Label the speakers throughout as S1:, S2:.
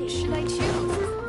S1: Should I choose?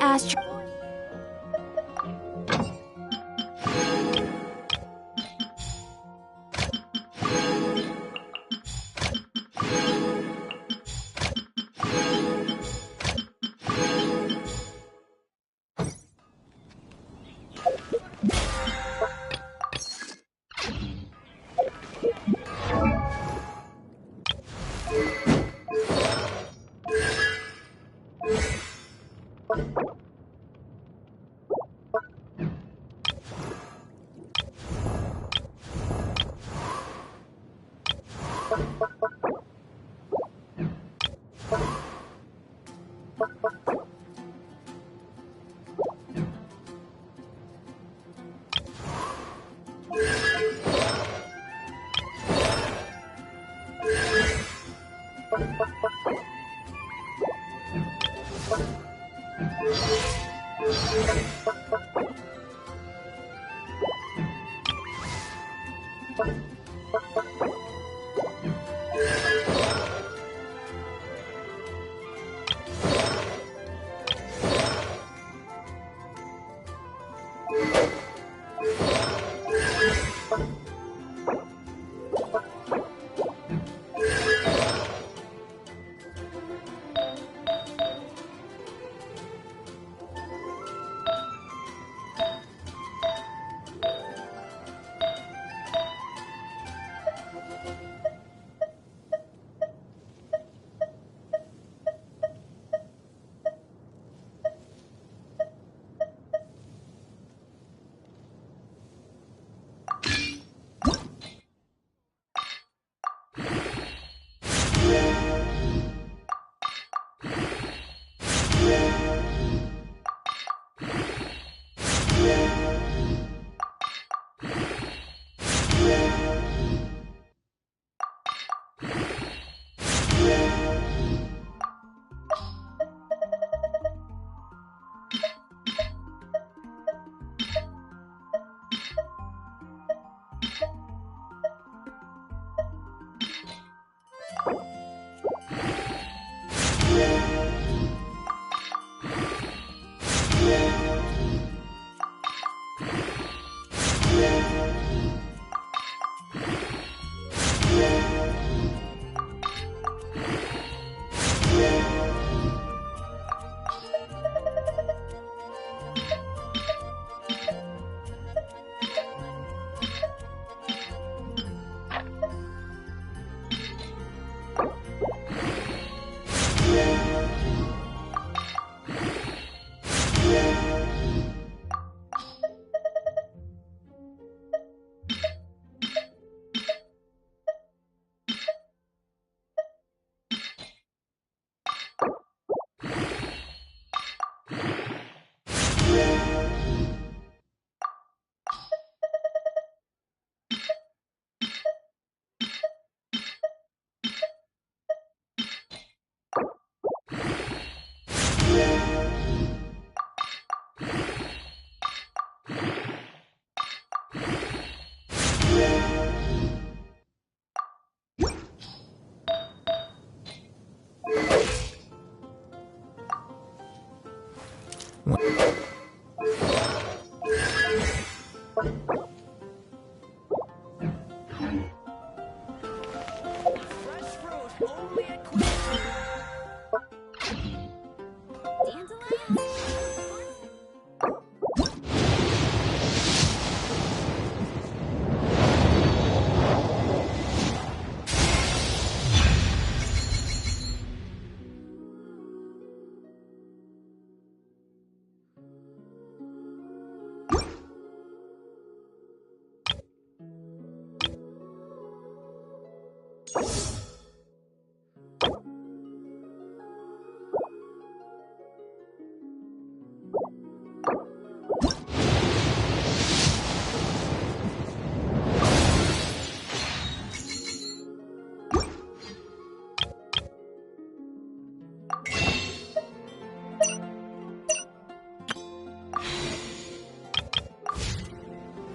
S1: ashtray.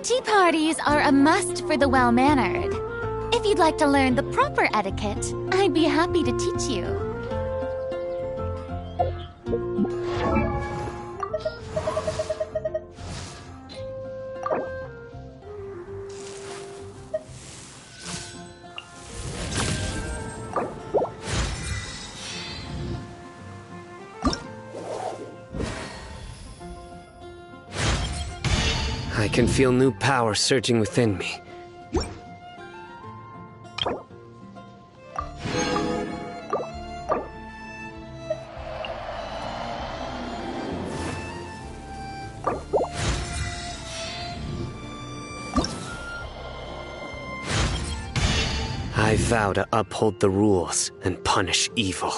S1: Tea parties are a must for the well-mannered. If you'd like to learn the proper etiquette, I'd be happy to teach you.
S2: can feel new power surging within me. I vow to uphold the rules and punish evil.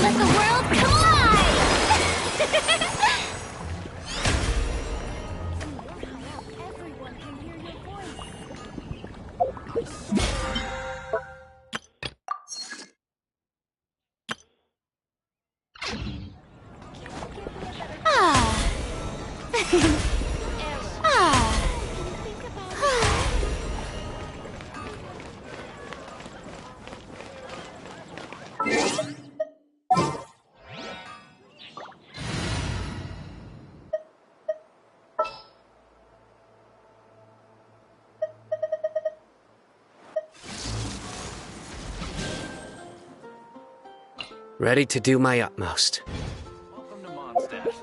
S1: Let the world collide!
S3: Everyone can hear your voice.
S1: Ah. Ah.
S2: Ready to do my utmost.
S4: Welcome to Mondstadt.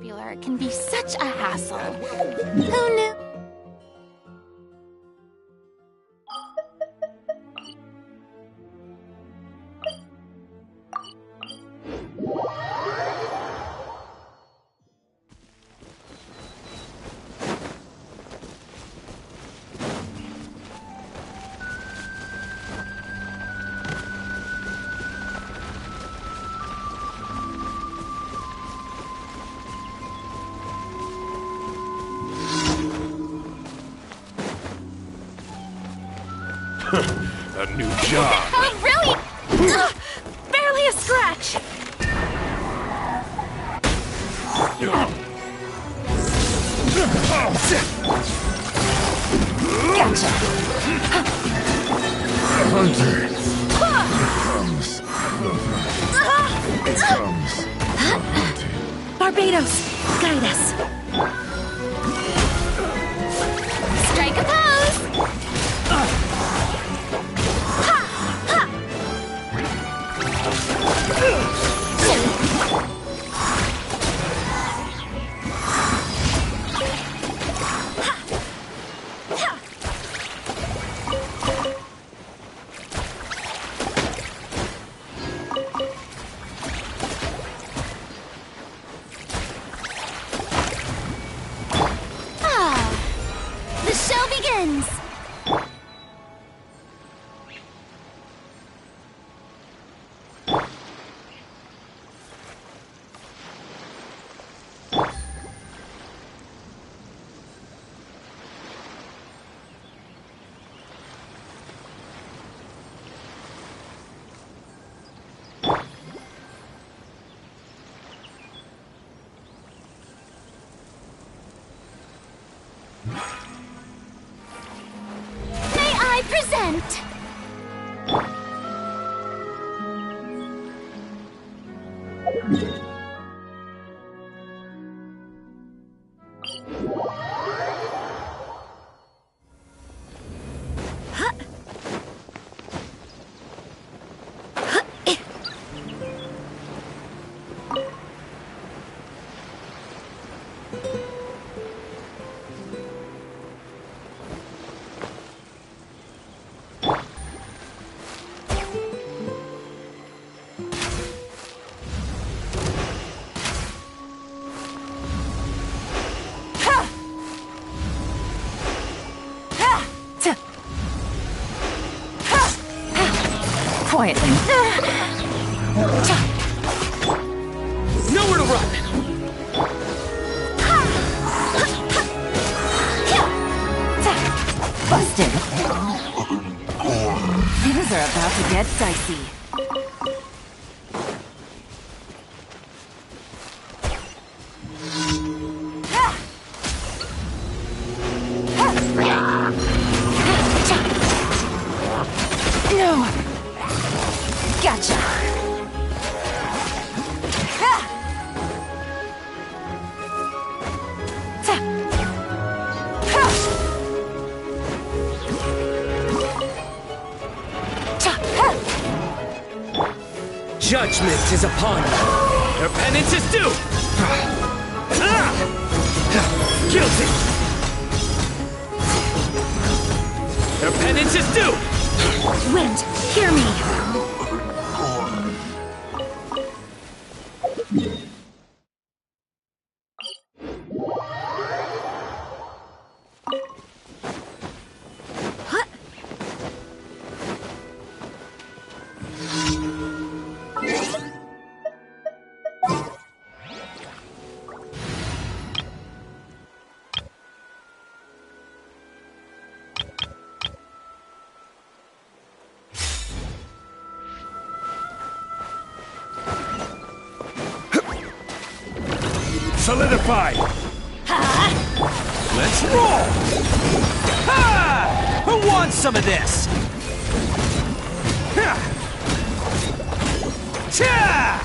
S1: popular can be such a hassle. Who knew?
S5: A new job.
S1: Oh, really? Ugh, barely a scratch. Gotcha.
S5: Hunter comes the hunted.
S1: Barbados, guide us. Strike a pose. The show begins! May I present?
S6: Quietly.
S2: Nowhere to run!
S6: Busted. Things are about to get dicey. No. Gotcha.
S2: Judgment is upon you. Your penance is due! Guilty! Your penance is due!
S1: Wind, hear me.
S5: Solidify! Let's roll!
S2: Ha! Who wants some of this?
S5: Ha!
S2: Cha!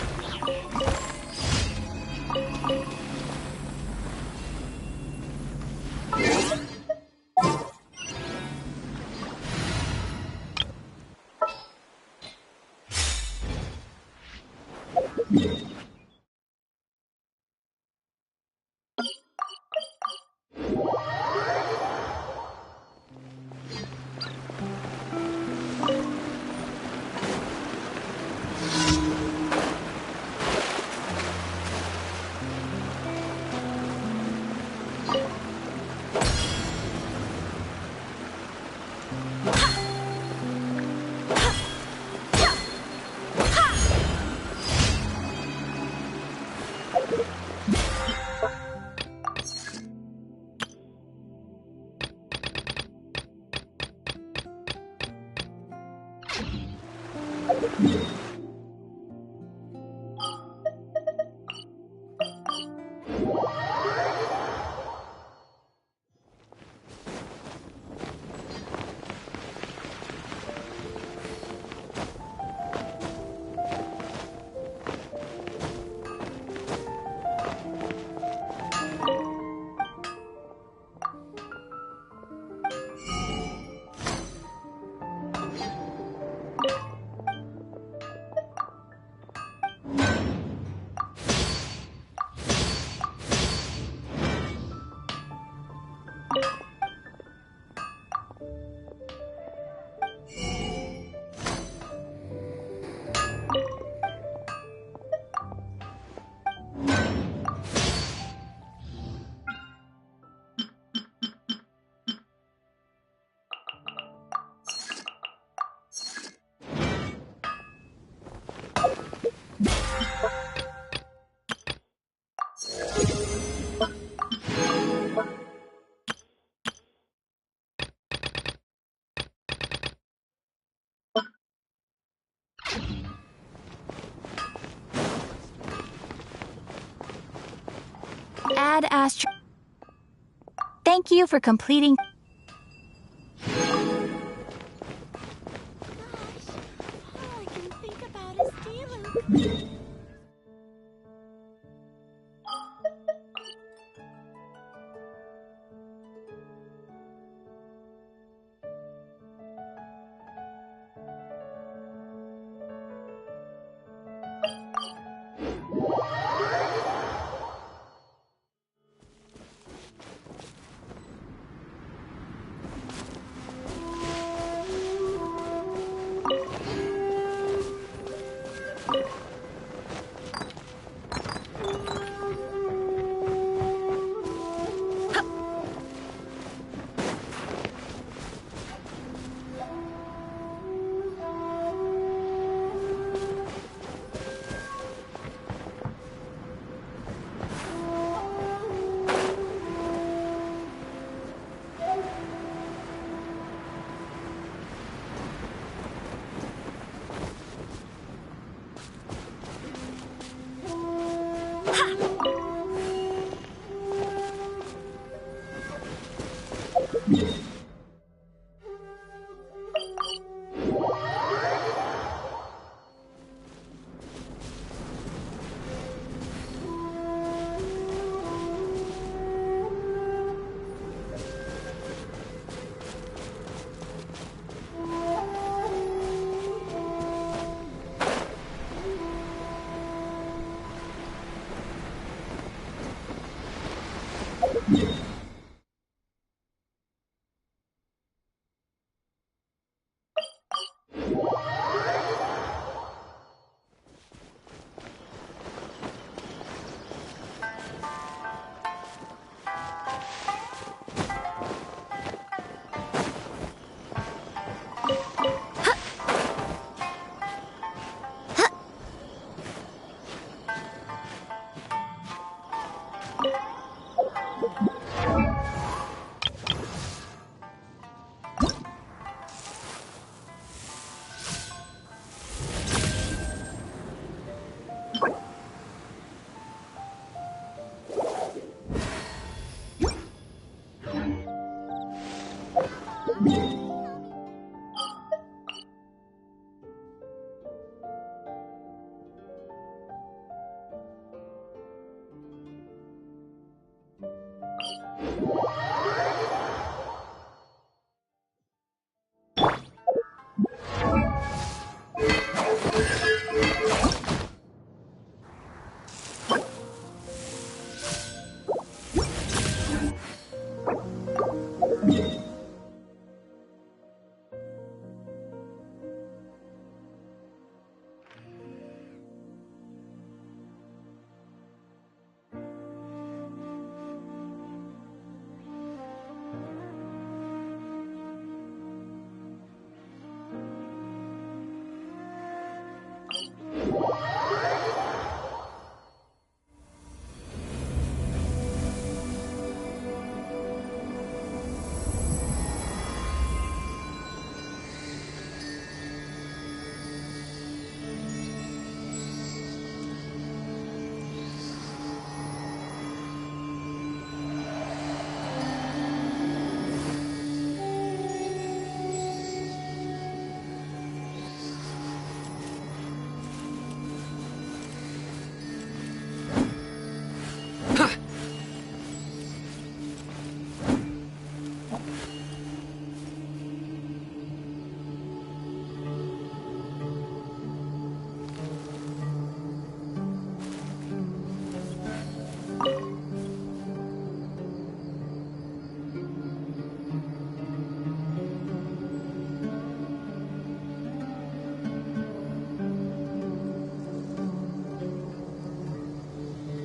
S1: Add Astro. Thank you for completing.
S3: Gosh, all I can think about is Diluc.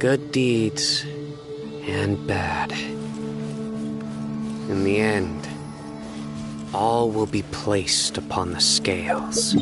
S2: good deeds and bad. In the end, all will be placed upon the scales.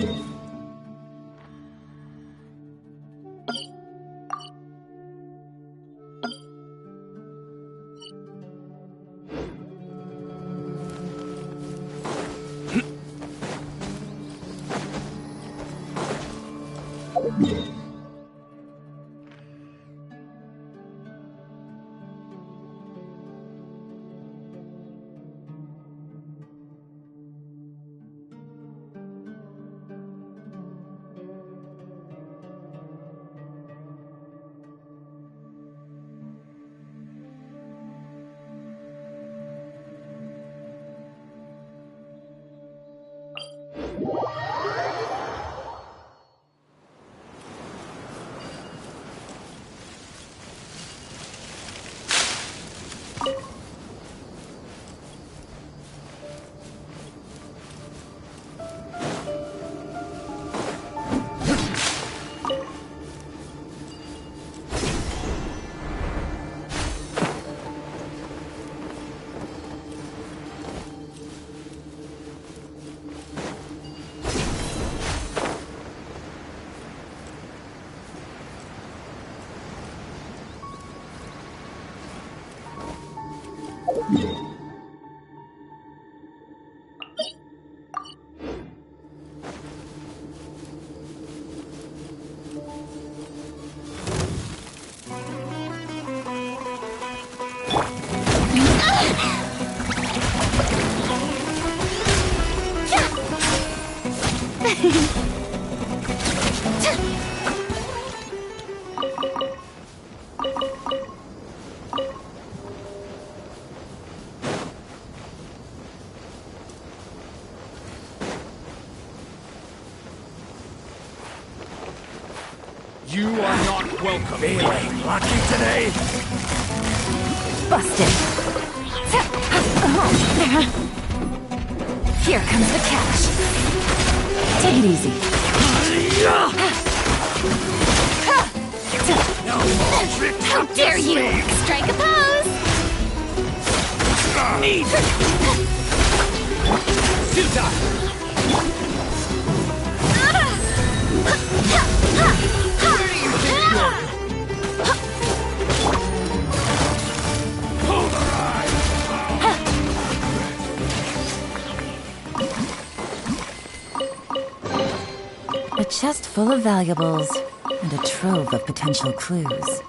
S5: You are not welcome. Feeling lucky today?
S6: Busted. Here comes the catch. Take it easy.
S1: How dare you! Strike a pose!
S5: Need. Two-time.
S6: A chest full of valuables and a trove of potential clues.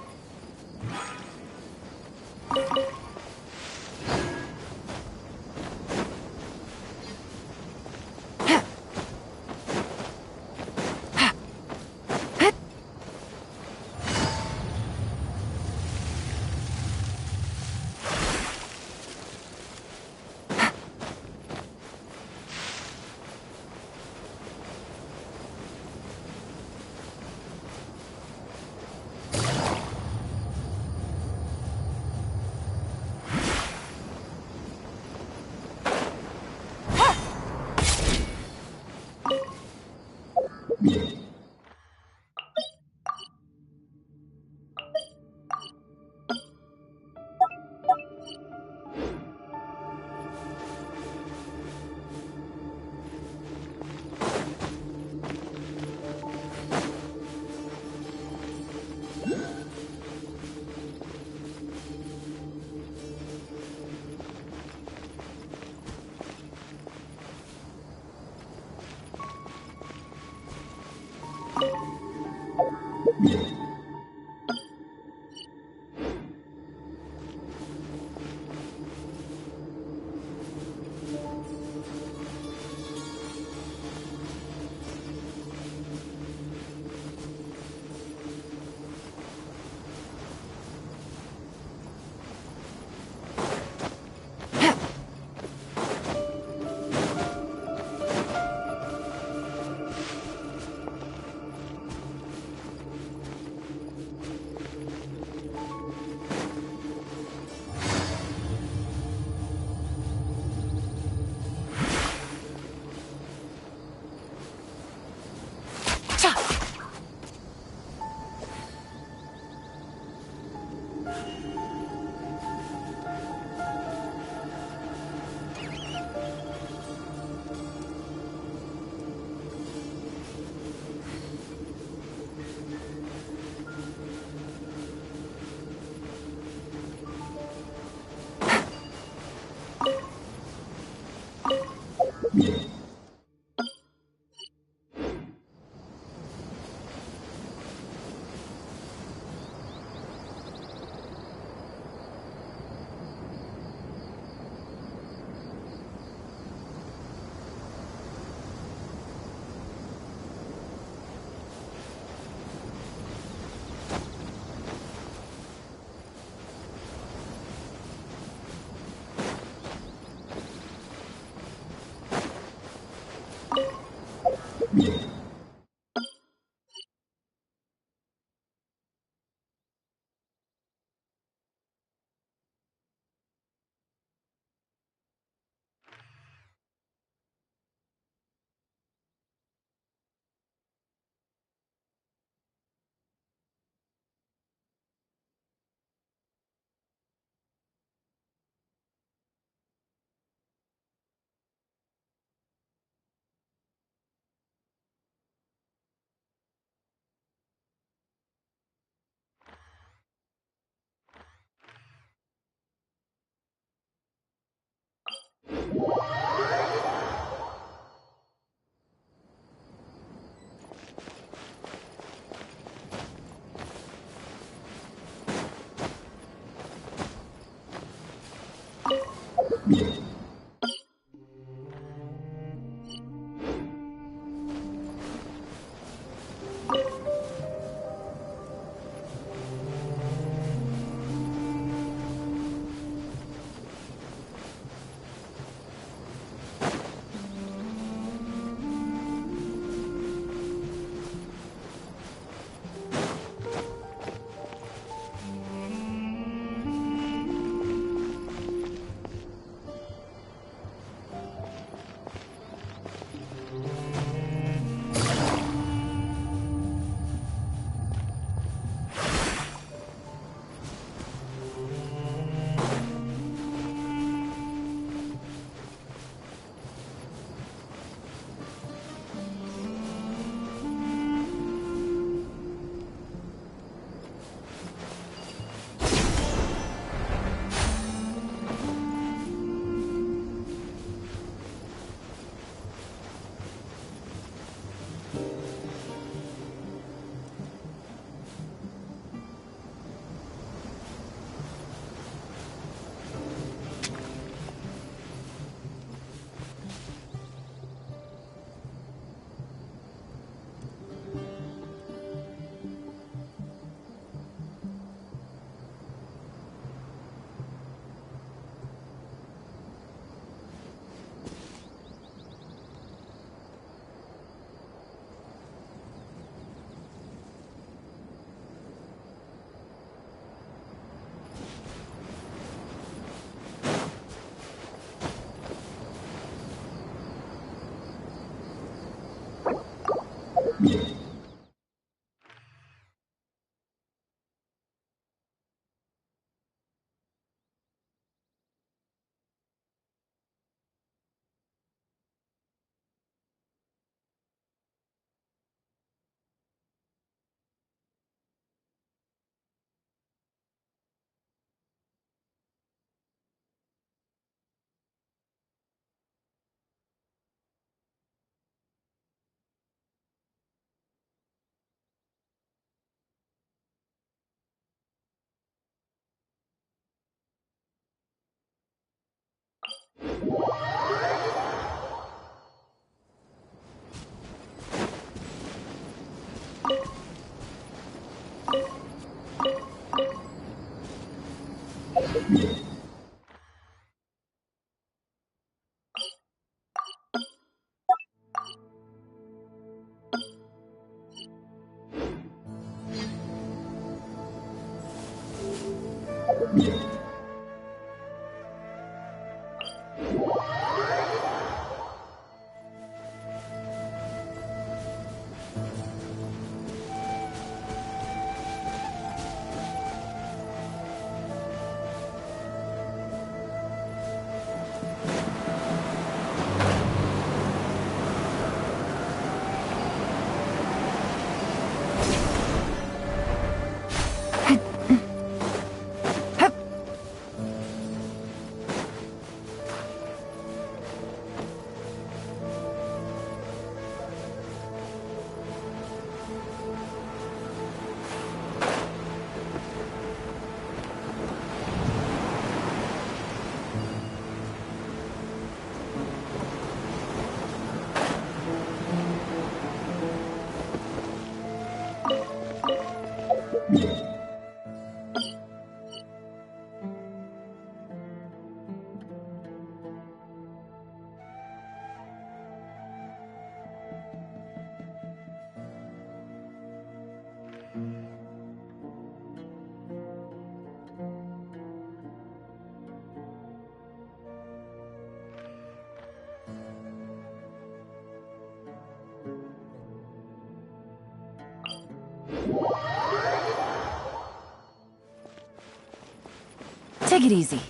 S6: Take it easy.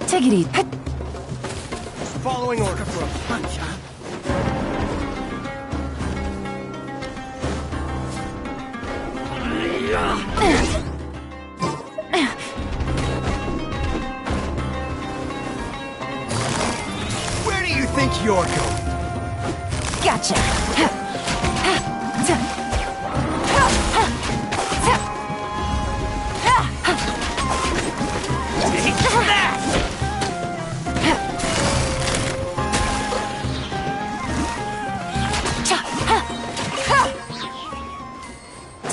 S6: Take it easy.
S5: Following order for a punch, huh? Where do you think you're going?
S6: Gotcha.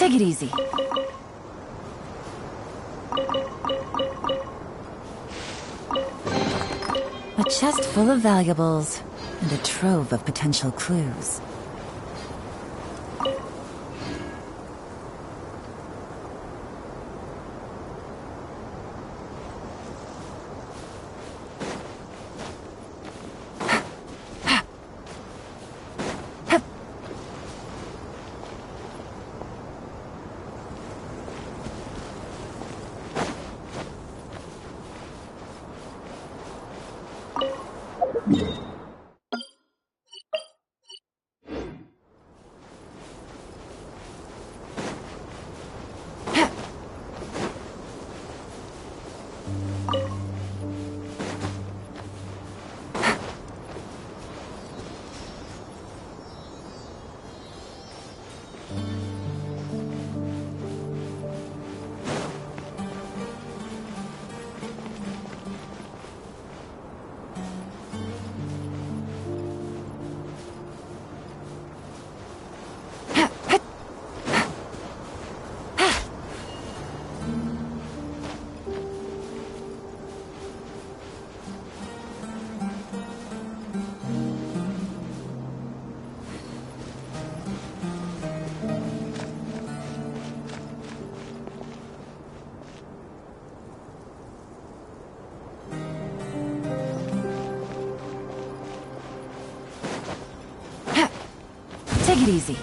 S6: Take it easy. A chest full of valuables and a trove of potential clues. Take it easy.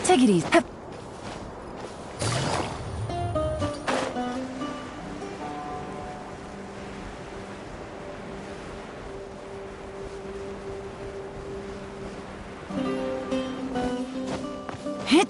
S6: Take it easy. Hit.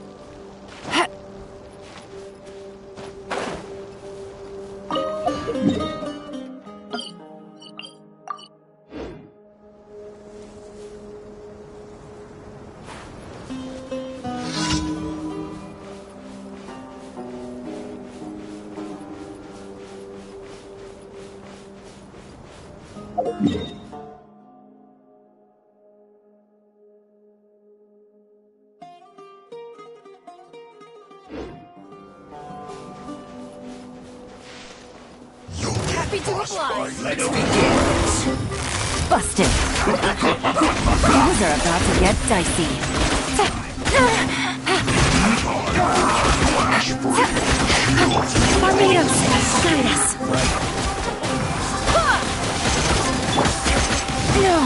S3: Happy to oblige.
S5: Let's begin.
S6: Busted. Things are about to get dicey.
S1: Barbados, guide us.
S6: No.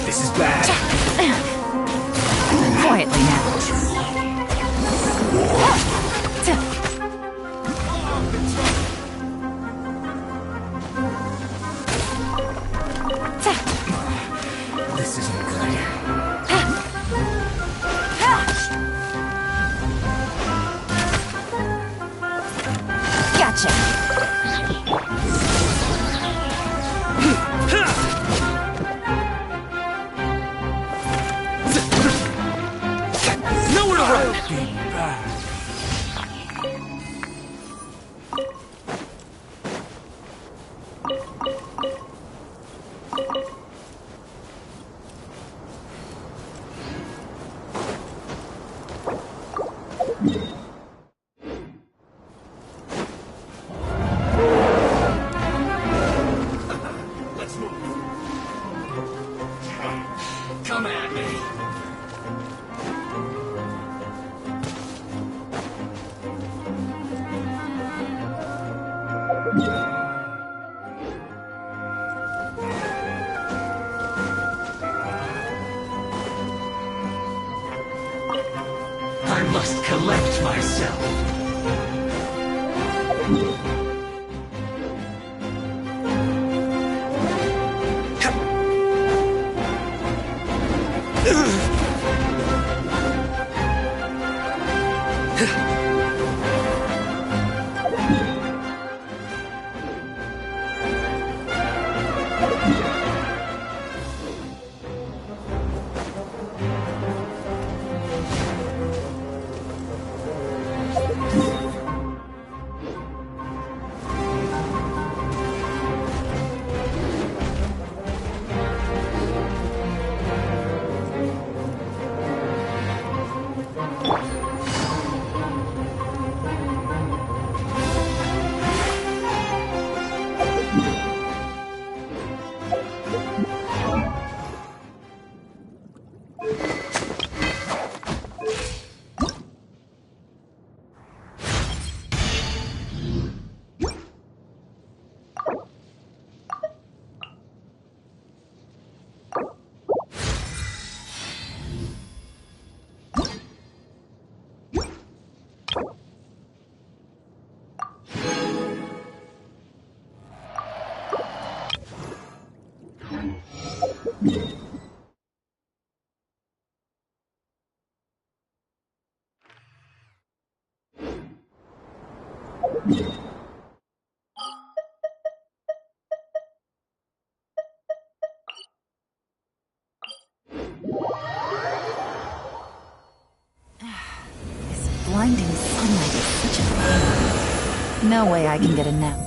S5: This is bad.
S6: Quietly now.
S5: This isn't good.
S6: Gotcha.
S2: Nowhere to run!
S5: Be back. Let's move. Come at me. I must collect myself.
S6: This blinding sunlight is such a pain. No way I can get a nap.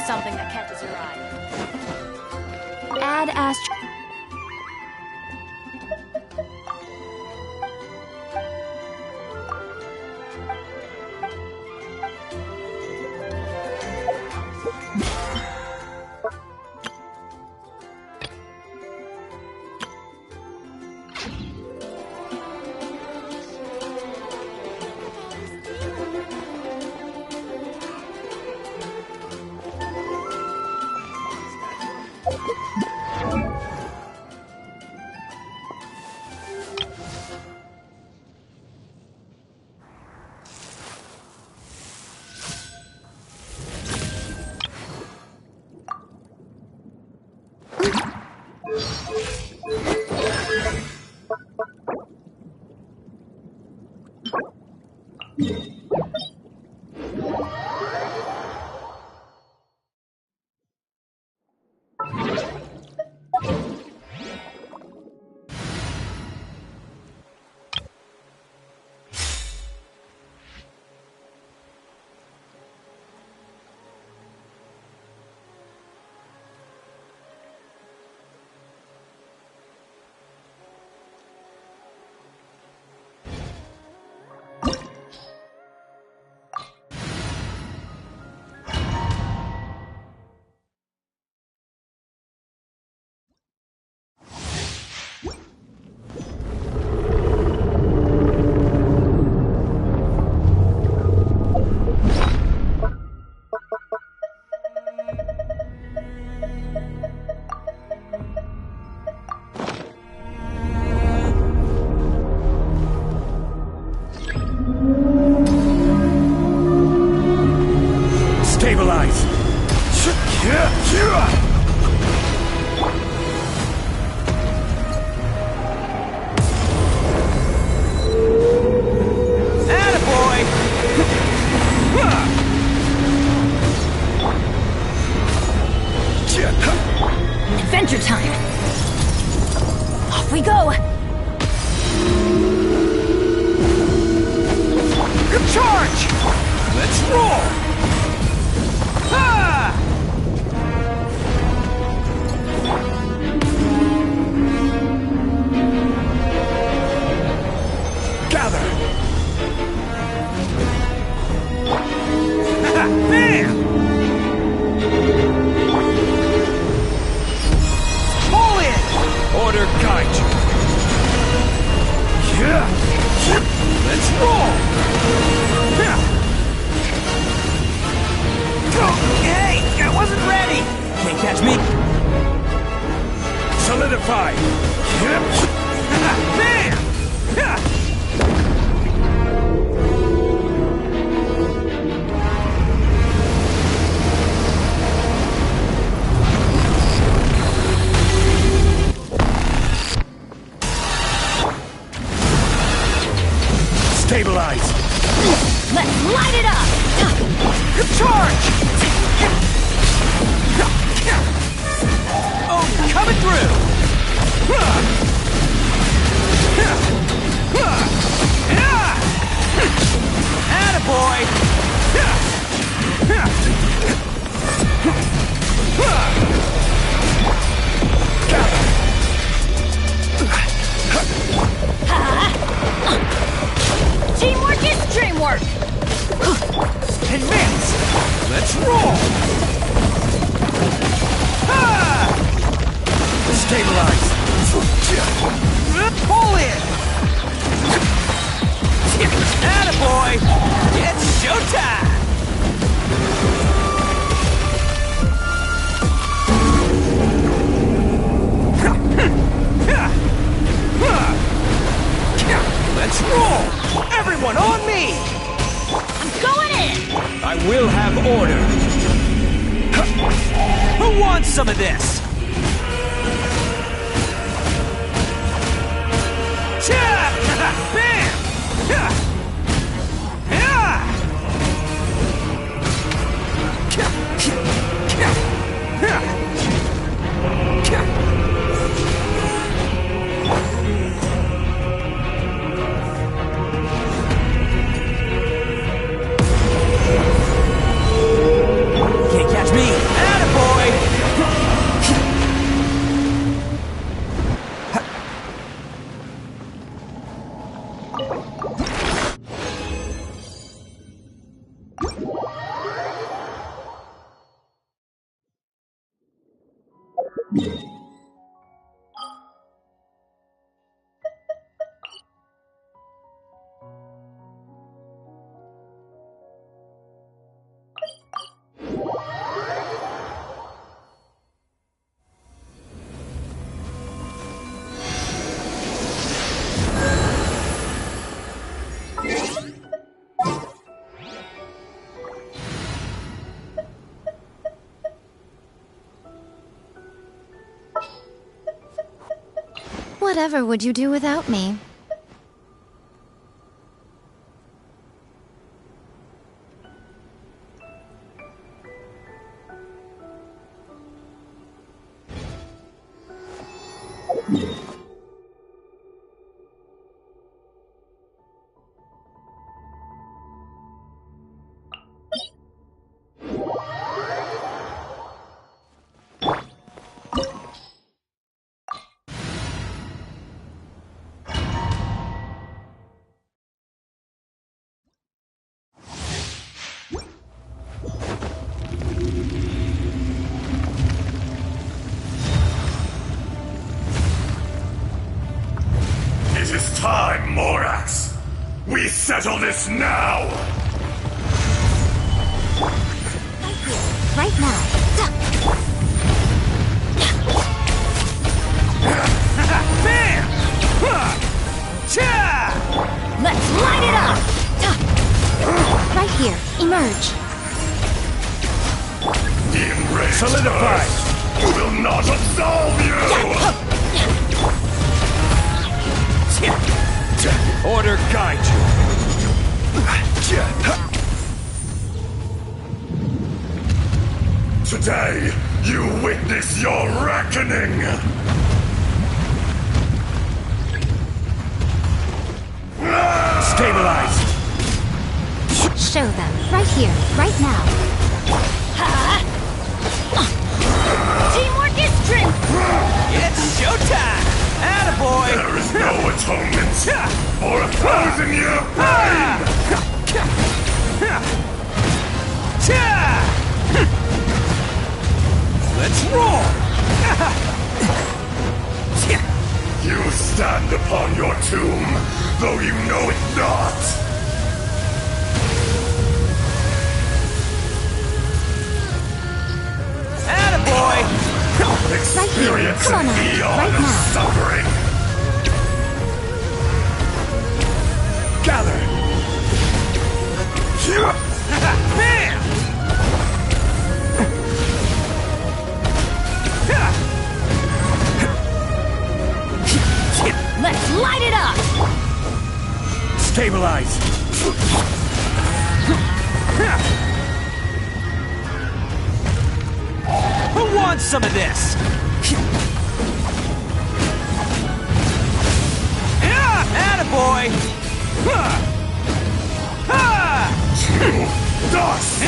S3: Something that catches your eye.
S1: Add astro...
S6: Adventure time! Off we go!
S5: Charge! Let's roll! Ah! Gather! Bam! Pull in! Order guide you! Yeah! Let's roll! Hey! I wasn't ready! Can't catch me! Solidify! Bam! Stabilize!
S6: Let's light it up!
S5: Charge! Oh, coming through! Attaboy!
S6: Teamwork is dreamwork!
S5: Convince! Let's roll! Stabilize! Pull in! Let's roll! Everyone on me!
S3: I'm going in!
S5: I will have order. Who wants some of this? Bam! Can't catch me! Attaboy!
S1: Whatever would you do without me?
S7: It is time, Morax! We settle this now!
S1: Right now.
S5: Bam!
S1: Let's light it up! Right here. Emerge.
S7: The enraged
S5: Solidify!
S7: earth will not absolve you!
S5: Order guide you.
S7: Today, you witness your reckoning!
S5: Stabilize.
S1: Show them. Right here. Right now.
S3: Teamwork is strength!
S5: It's showtime! Attaboy!
S7: There is no atonement for 1,000-year pain!
S5: Let's roll!
S7: You stand upon your tomb, though you know it not!
S5: Attaboy!
S7: Experience
S1: Come on
S7: an
S1: now.
S7: eon
S1: Right
S7: of
S1: now.
S7: suffering!
S5: Gather! Bam!
S3: Let's light it up!
S5: Stabilize! Who wants some of this? Attaboy!
S7: Dust!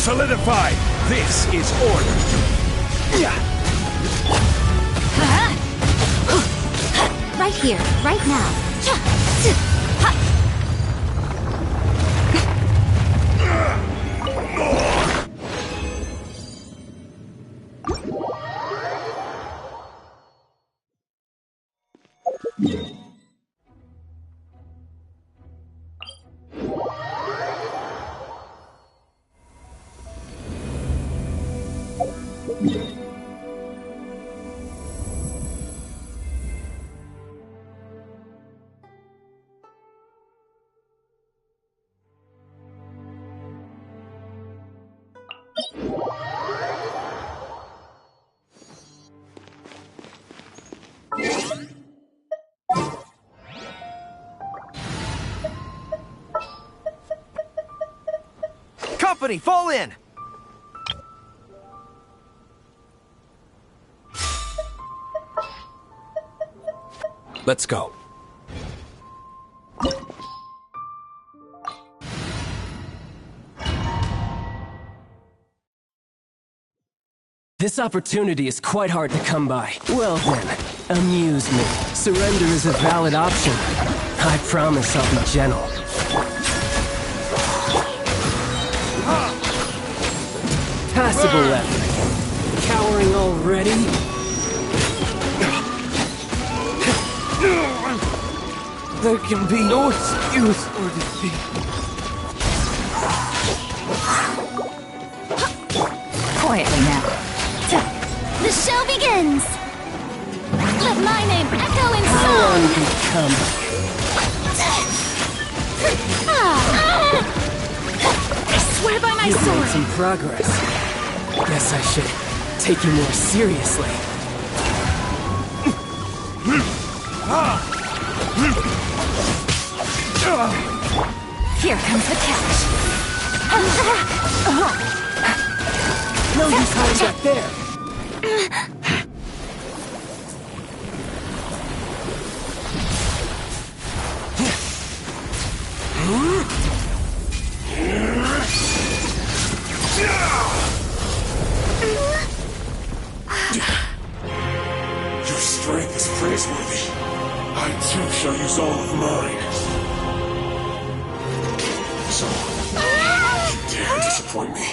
S5: Solidify! This is order!
S1: Right here. Right now.
S8: company! Fall in!
S5: Let's go.
S9: This opportunity is quite hard to come by. Well then, amuse me. Surrender is a valid option. I promise I'll be gentle. Passable effort. Cowering already?
S5: There can be no excuse for defeat.
S6: Quietly now.
S1: The show begins! Let my name echo in
S9: How
S1: song!
S9: long have you come?
S1: I swear by my
S9: You've made
S1: sword!
S9: some progress. Guess I should take you more seriously.
S6: Here comes the catch.
S9: No use hiding back there.
S7: Your strength is praiseworthy. I too shall use all of mine. So, you dare disappoint me?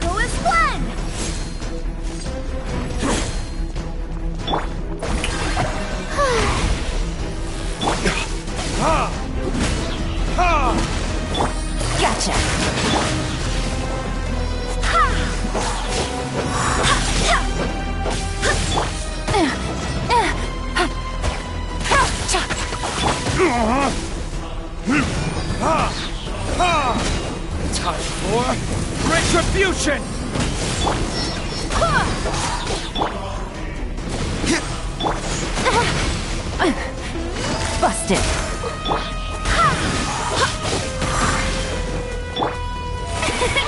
S1: Go as one!
S6: Gotcha.
S5: Time for retribution!
S6: Busted.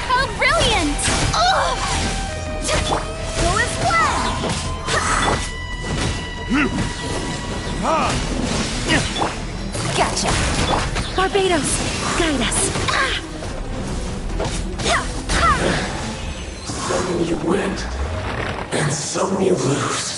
S1: How brilliant! Go as one!
S6: Gotcha.
S1: Barbados, guide us.
S7: Some you win, and some you lose.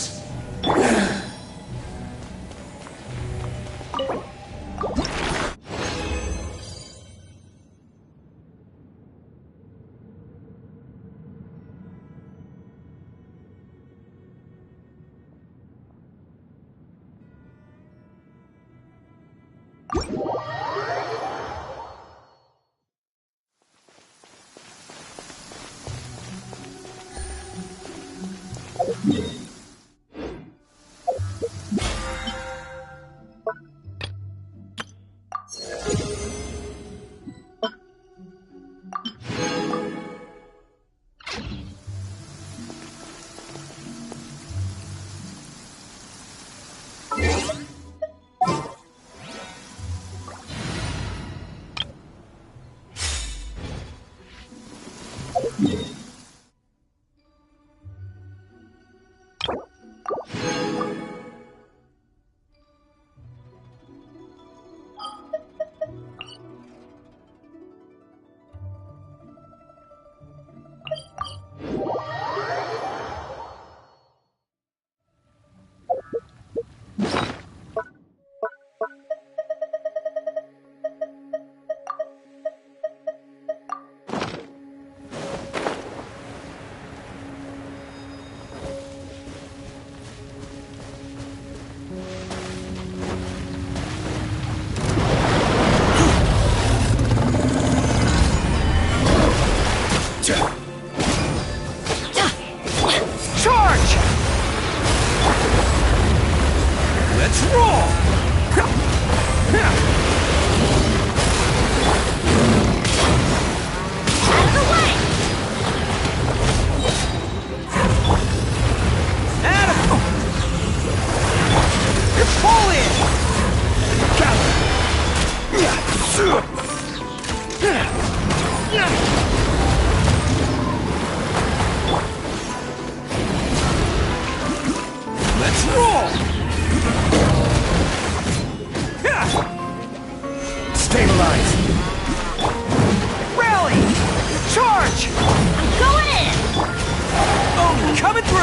S5: coming through!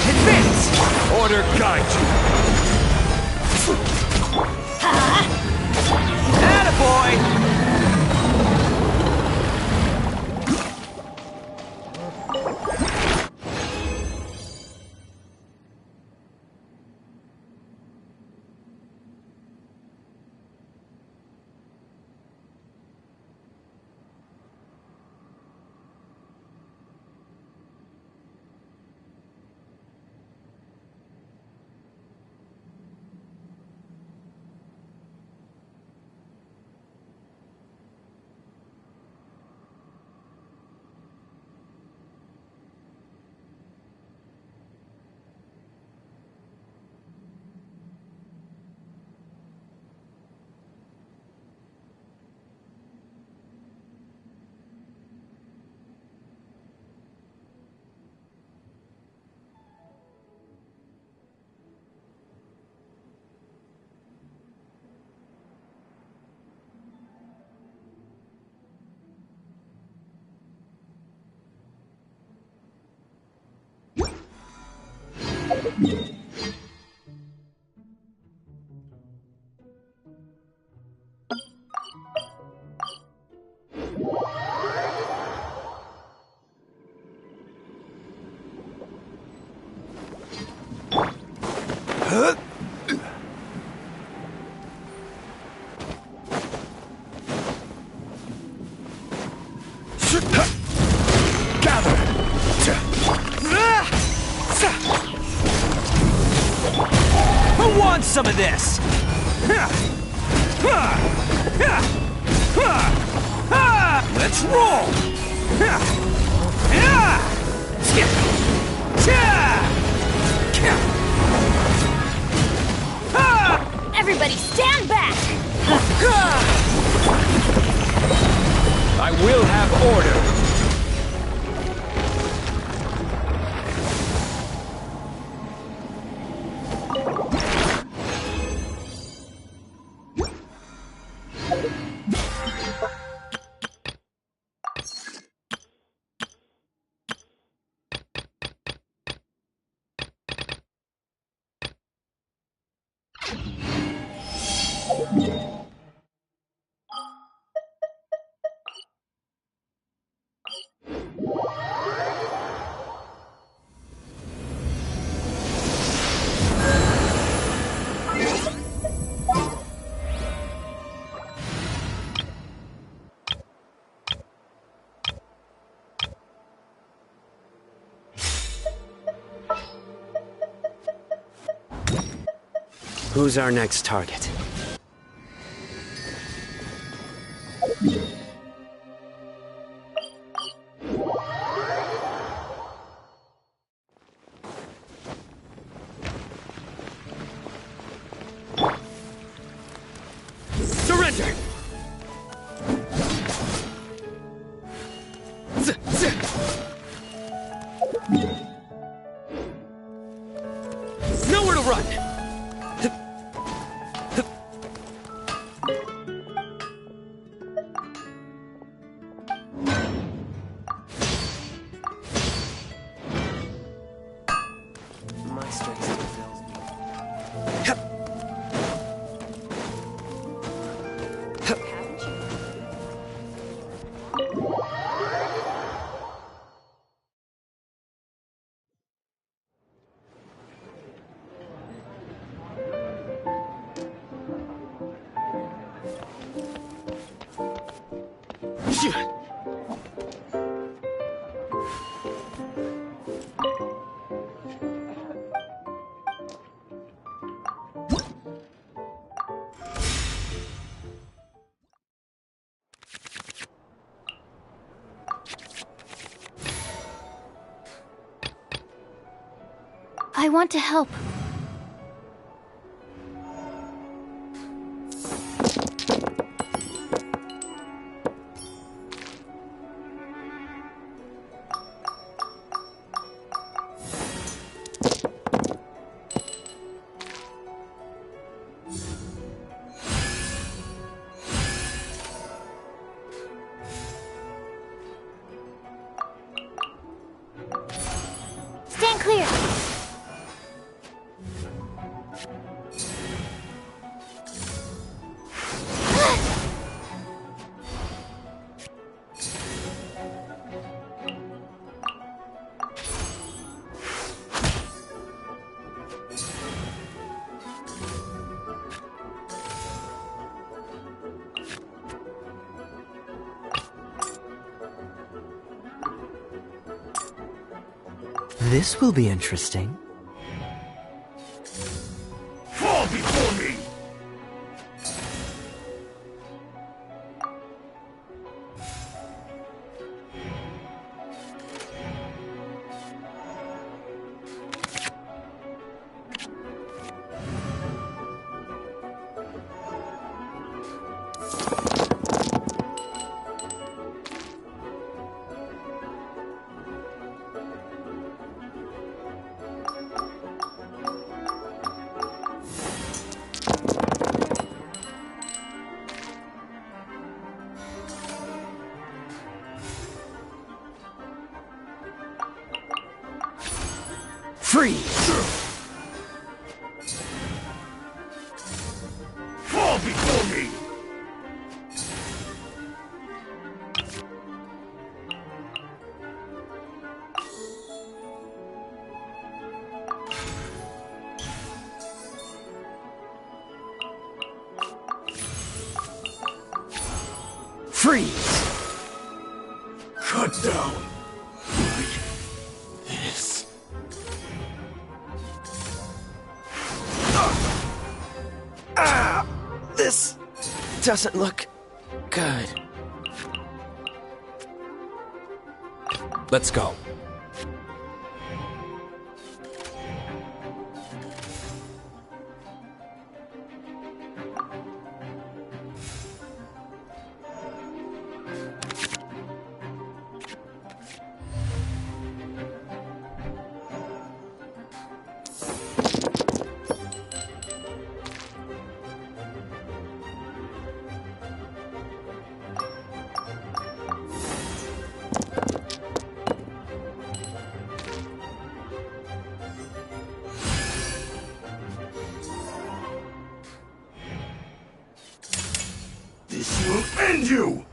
S5: Advance! Order guide you! Attaboy! Who wants some of this? Let's roll!
S3: Everybody stand back!
S5: I will have order.
S2: Who's our next target?
S5: Surrender! Nowhere to run!
S2: My strength still fails me.
S1: I want to help. Clear.
S2: This will be interesting.
S7: Fall before me!
S9: Freeze!
S7: Fall before me!
S9: Freeze!
S7: Cut down! Like this.
S2: This doesn't look good.
S9: Let's go.
S7: This will end you!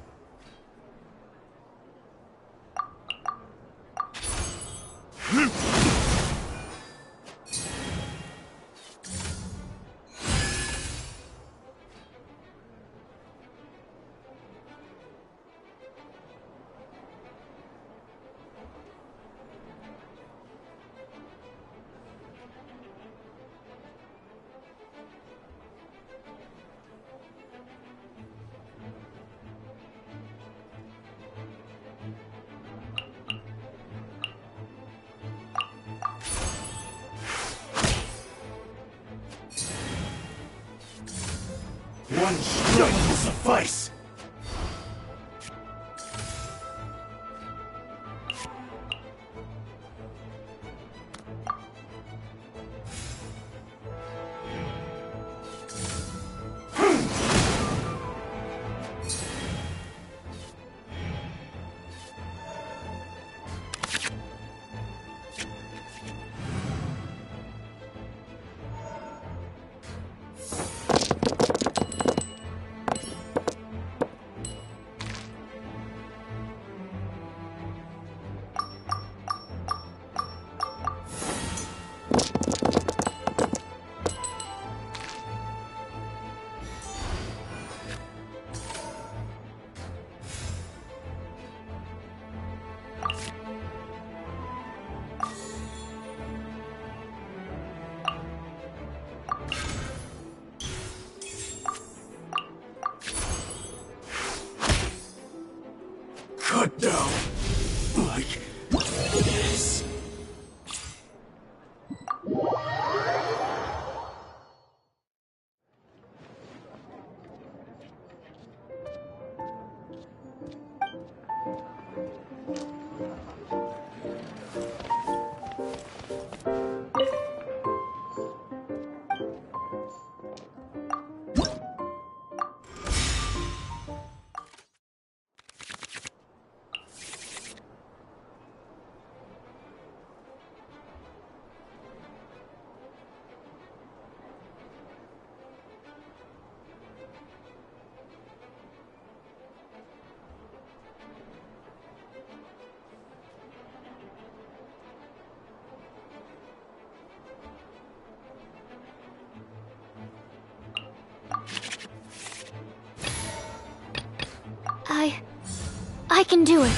S7: One strike will suffice!
S1: can do it.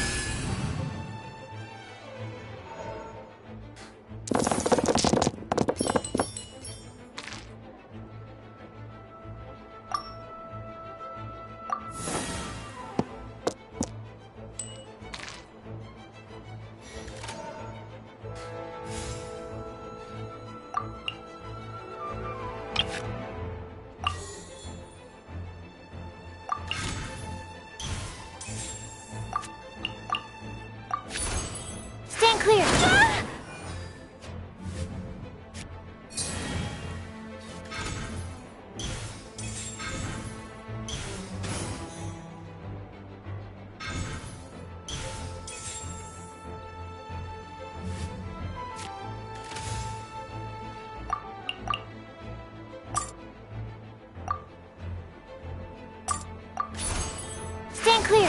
S1: Stand clear. Stand clear.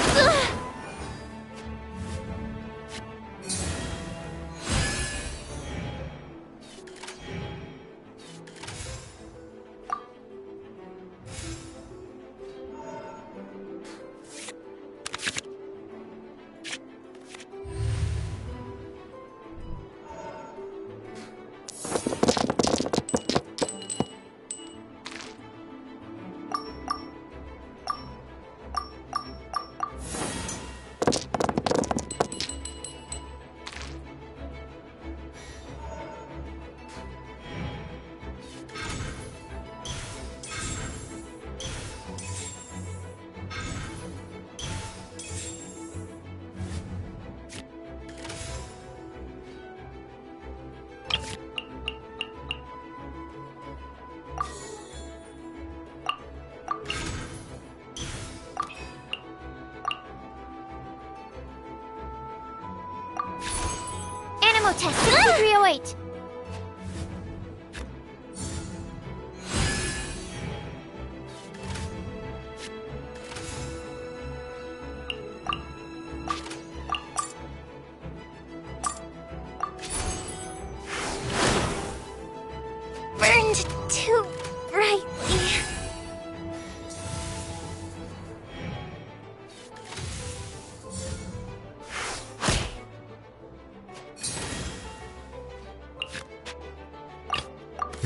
S1: Animal test 6308. Burned too brightly.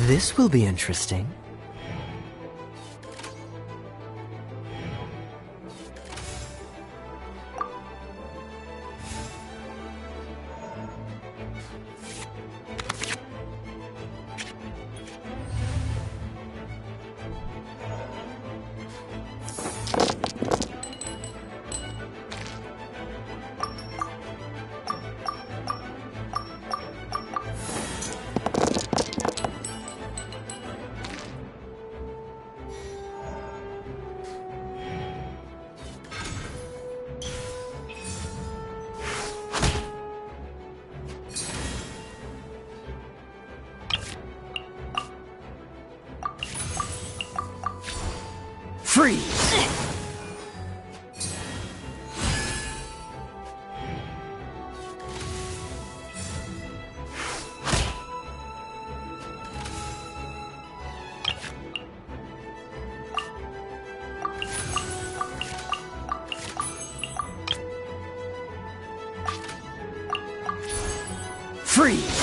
S2: This will be interesting.
S9: Freeze! Freeze!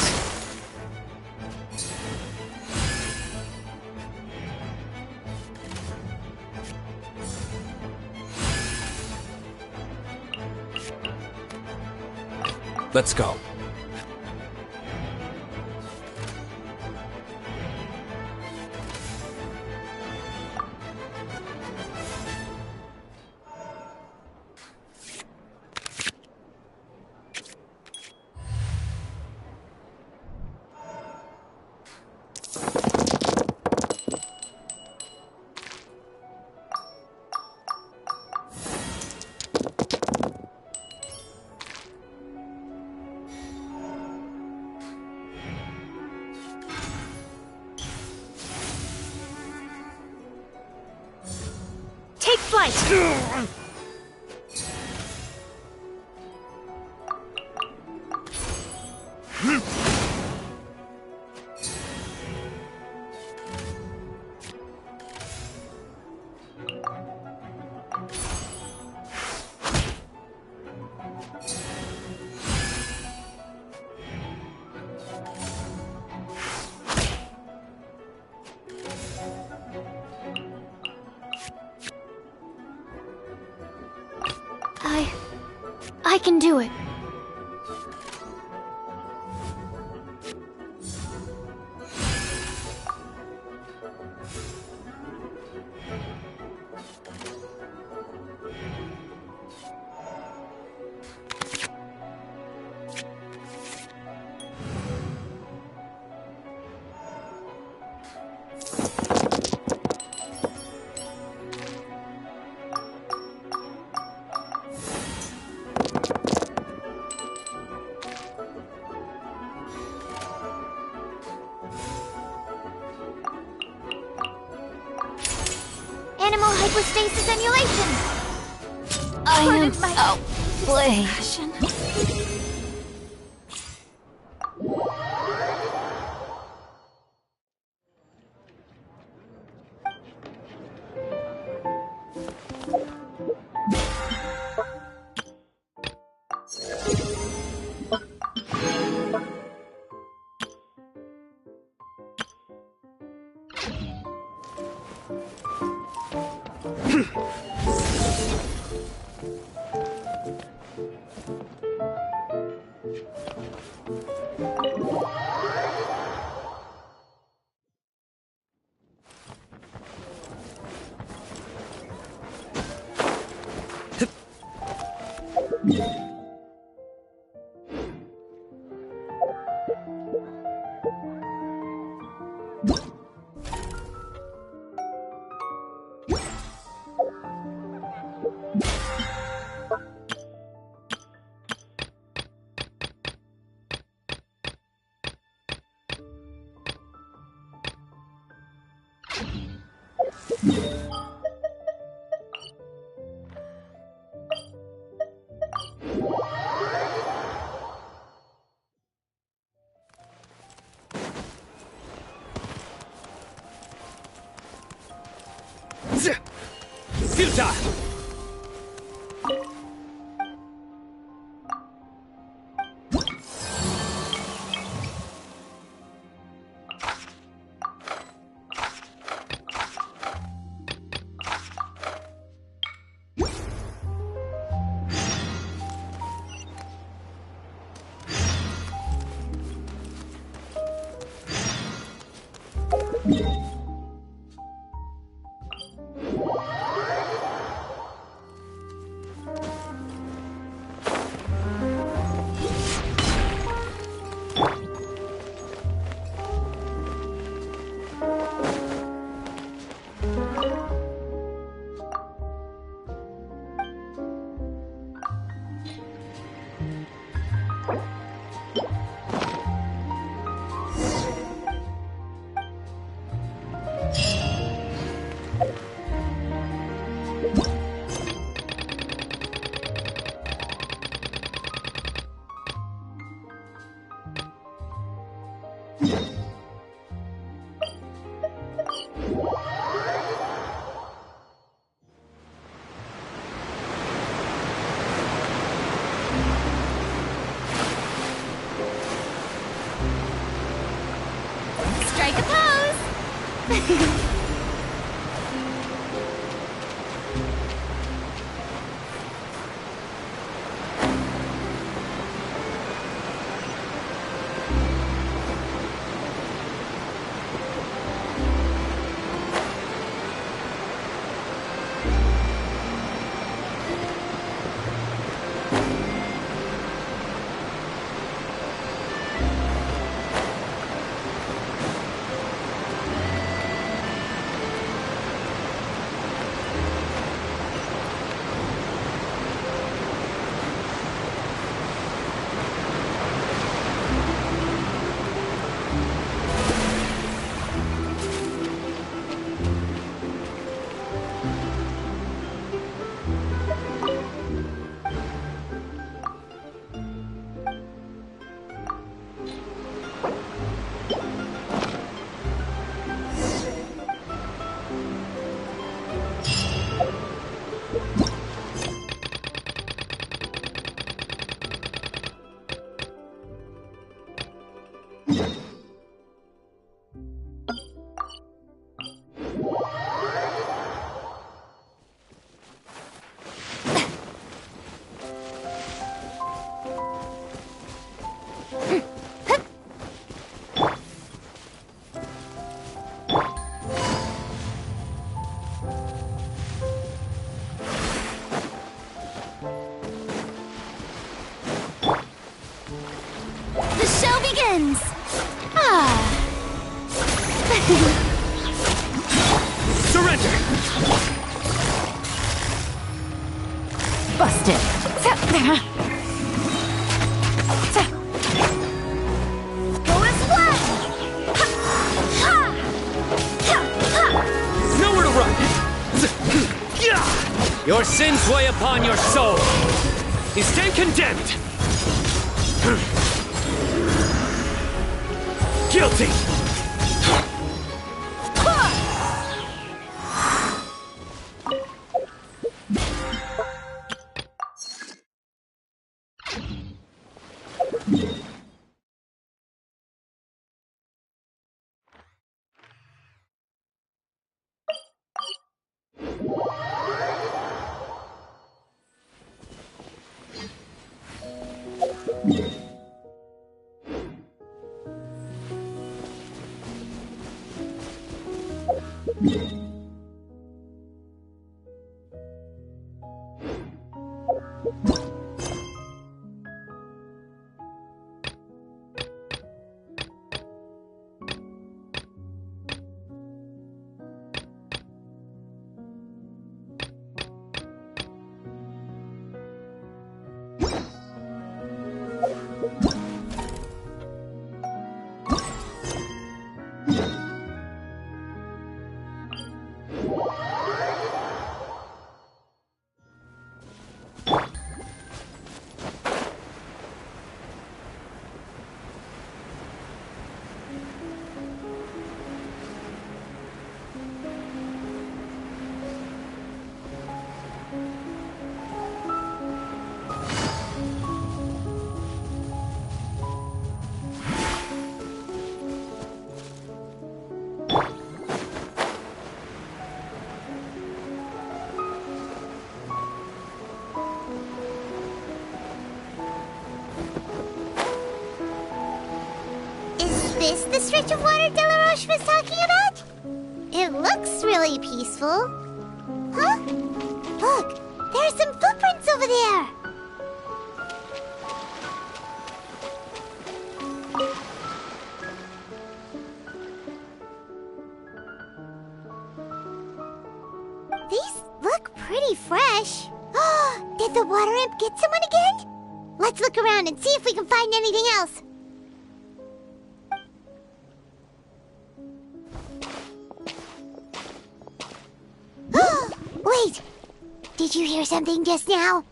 S9: Let's go.
S1: Take flight! I can do it. Animal hypostasis emulation!
S6: I am
S1: Pardon my
S6: outplayed.
S1: passion.
S5: Filter!
S1: Strike a pose!
S2: Your sins weigh upon your soul. You stand condemned. Guilty.
S3: Is this the stretch of water Delaroche was talking about? It looks really peaceful. Huh? Look, there are some footprints over there. These look pretty fresh. Did the water imp get someone again? Let's look around and see if we can find anything else. Wait! Did you hear something just now?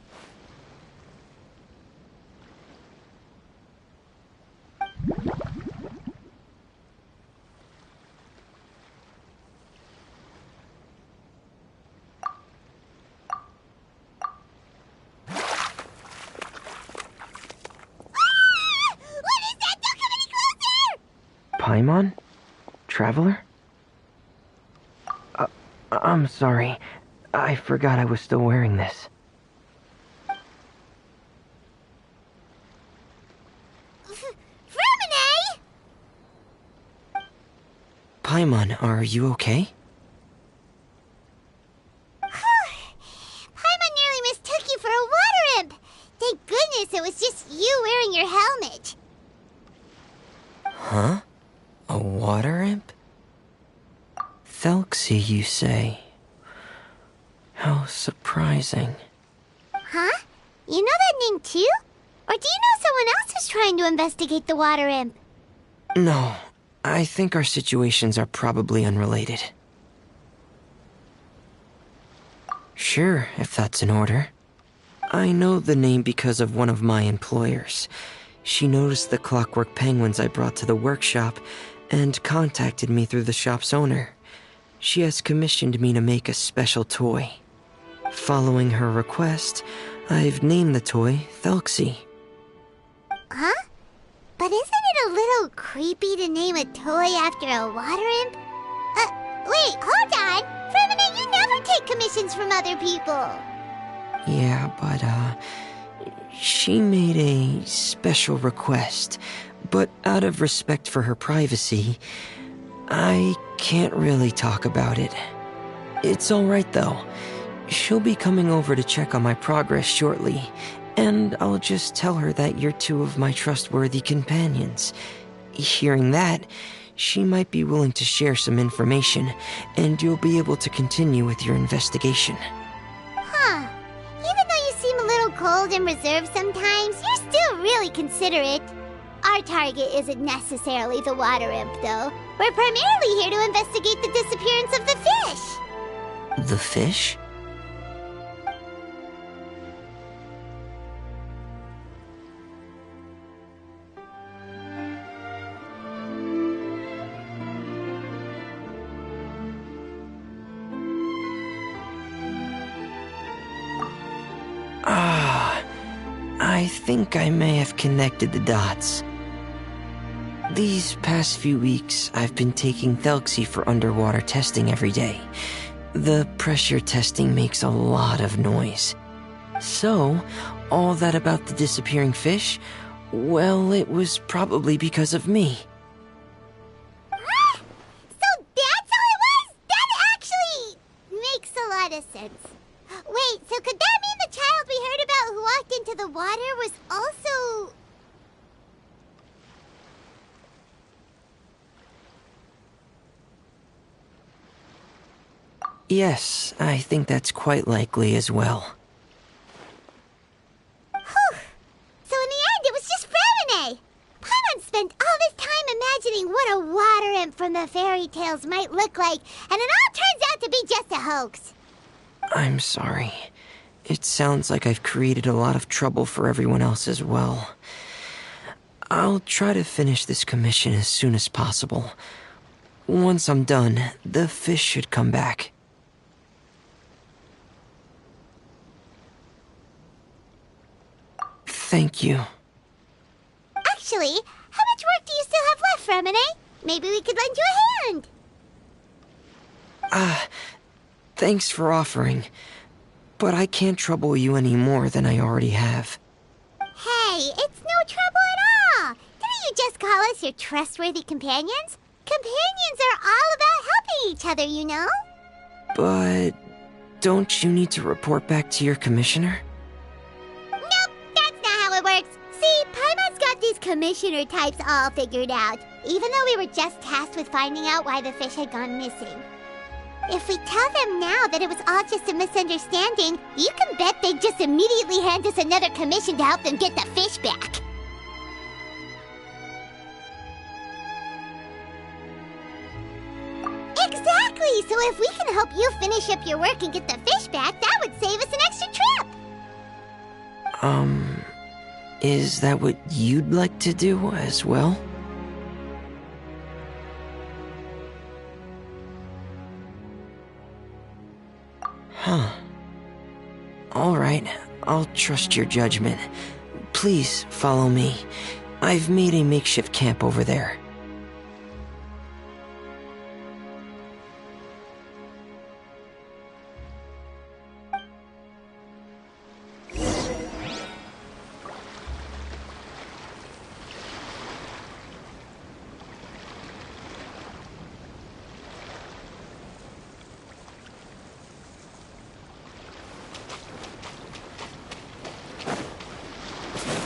S8: Paimon? Traveler? I'm sorry. I forgot I was still wearing this.
S3: Fremine!
S8: Paimon, are you okay?
S3: Paimon nearly mistook you for a water imp. Thank goodness it was just you wearing your helmet.
S8: Huh? A water imp? Thelxie, you say? How surprising.
S3: Huh? You know that name too? Or do you know someone else is trying to investigate the water imp?
S8: No, I think our situations are probably unrelated. Sure, if that's in order. I know the name because of one of my employers. She noticed the clockwork penguins I brought to the workshop and contacted me through the shop's owner. She has commissioned me to make a special toy. Following her request, I've named the toy Thelxie.
S3: Huh? But isn't it a little creepy to name a toy after a water imp? Wait, hold on! Fremine, you never take commissions from other people!
S8: Yeah, but, she made a special request, but out of respect for her privacy, I can't really talk about it. It's alright though. She'll be coming over to check on my progress shortly, and I'll just tell her that you're two of my trustworthy companions. Hearing that, she might be willing to share some information, and you'll be able to continue with your investigation.
S3: Huh. Even though you seem a little cold and reserved sometimes, you're still really considerate. Our target isn't necessarily the water imp, though. We're primarily here to investigate the disappearance of the fish.
S8: The fish? I think I may have connected the dots. These past few weeks, I've been taking Thelxie for underwater testing every day. The pressure testing makes a lot of noise. So, all that about the disappearing fish, well, it was probably because of me.
S3: What? So that's how it was? That actually makes a lot of sense. Wait, so could that mean the child we heard about who walked into the water was also...
S8: Yes, I think that's quite likely as well.
S3: Whew. So in the end, it was just Fremine! Paimon spent all this time imagining what a water imp from the fairy tales might look like, and it all turns out to be just a hoax.
S8: I'm sorry. It sounds like I've created a lot of trouble for everyone else as well. I'll try to finish this commission as soon as possible. Once I'm done, the fish should come back. Thank you.
S3: Actually, how much work do you still have left, Fremine? Maybe we could lend you a hand.
S8: Thanks for offering. But I can't trouble you any more than I already have.
S3: Hey, it's no trouble at all. Didn't you just call us your trustworthy companions? Companions are all about helping each other, you know?
S8: But don't you need to report back to your commissioner?
S3: Nope, that's not how it works. See, Paimon's got these commissioner types all figured out, even though we were just tasked with finding out why the fish had gone missing. If we tell them now that it was all just a misunderstanding, you can bet they'd just immediately hand us another commission to help them get the fish back. Exactly! So if we can help you finish up your work and get the fish back, that would save us an extra trip!
S8: Is that what you'd like to do as well? Huh. Alright, I'll trust your judgment. Please follow me. I've made a makeshift camp over there.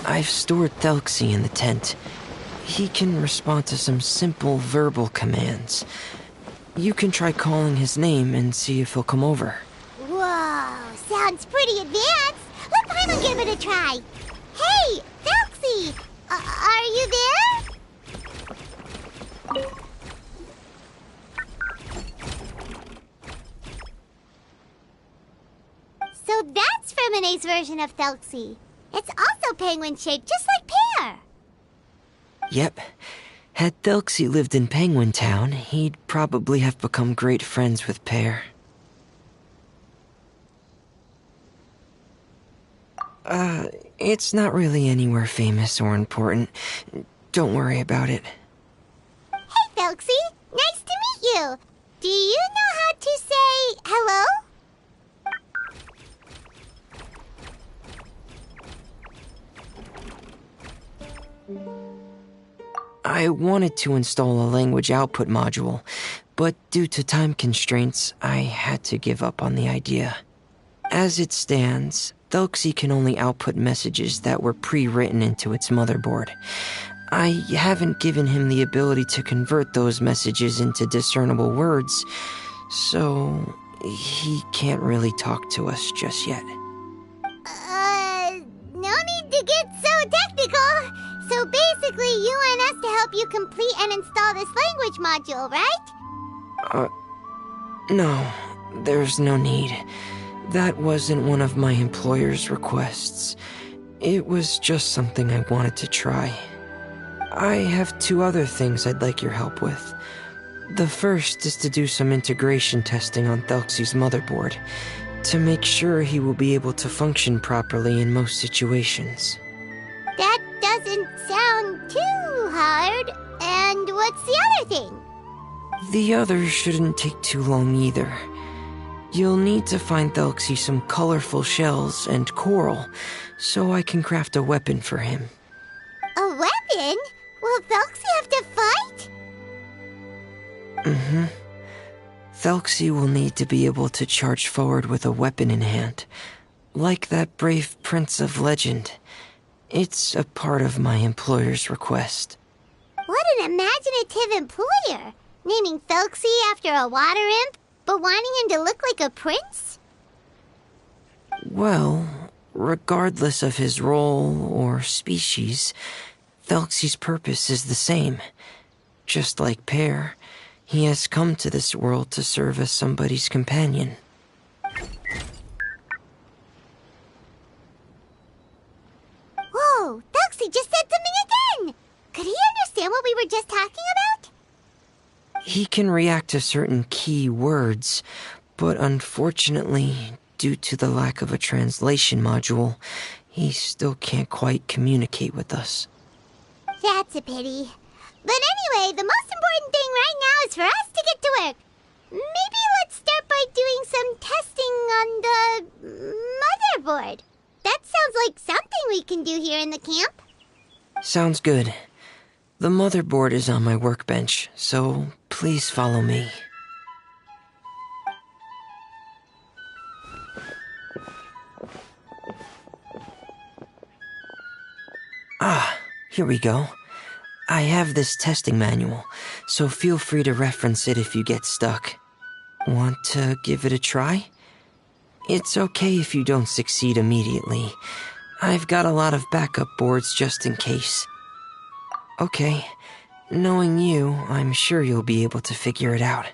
S8: I've stored Thelxie in the tent. He can respond to some simple verbal commands. You can try calling his name and see if he'll come over.
S3: Whoa, sounds pretty advanced. Let Paimon give it a try. Hey, Thelxie! Are you there? So that's Fremine's version of Thelxie. It's also penguin-shaped, just like Pear.
S8: Yep. Had Thelxie lived in Penguin Town, he'd probably have become great friends with Pear. It's not really anywhere famous or important. Don't worry about it.
S3: Hey, Thelxie. Nice to meet you. Do you know how to say hello?
S8: I wanted to install a language output module, but due to time constraints, I had to give up on the idea. As it stands, Thelxie can only output messages that were pre-written into its motherboard. I haven't given him the ability to convert those messages into discernible words, so he can't really talk to us just yet.
S3: No need to get so technical. So basically, you want us to help you complete and install this language module, right?
S8: No, there's no need. That wasn't one of my employer's requests. It was just something I wanted to try. I have 2 other things I'd like your help with. The first is to do some integration testing on Thelxie's motherboard, to make sure he will be able to function properly in most situations.
S3: That doesn't sound too hard. And what's the other thing?
S8: The other shouldn't take too long either. You'll need to find Thelxie some colorful shells and coral, so I can craft a weapon for him.
S3: A weapon? Will Thelxie have to fight?
S8: Mm-hmm. Thelxie will need to be able to charge forward with a weapon in hand, like that brave prince of legend. It's a part of my employer's request.
S3: What an imaginative employer! Naming Thelxie after a water imp, but wanting him to look like a prince?
S8: Well, regardless of his role or species, Thelxie's purpose is the same. Just like Pear, he has come to this world to serve as somebody's companion.
S3: Whoa, Thelxie just said something again! Could he understand what we were just talking about?
S8: He can react to certain key words, but unfortunately, due to the lack of a translation module, he still can't quite communicate with us.
S3: That's a pity. But anyway, the most important thing right now is for us to get to work. Maybe let's start by doing some testing on the motherboard. That sounds like something we can do here in the camp.
S8: Sounds good. The motherboard is on my workbench, so please follow me. Ah, here we go. I have this testing manual, so feel free to reference it if you get stuck. Want to give it a try? It's okay if you don't succeed immediately. I've got a lot of backup boards just in case. Okay, knowing you, I'm sure you'll be able to figure it out.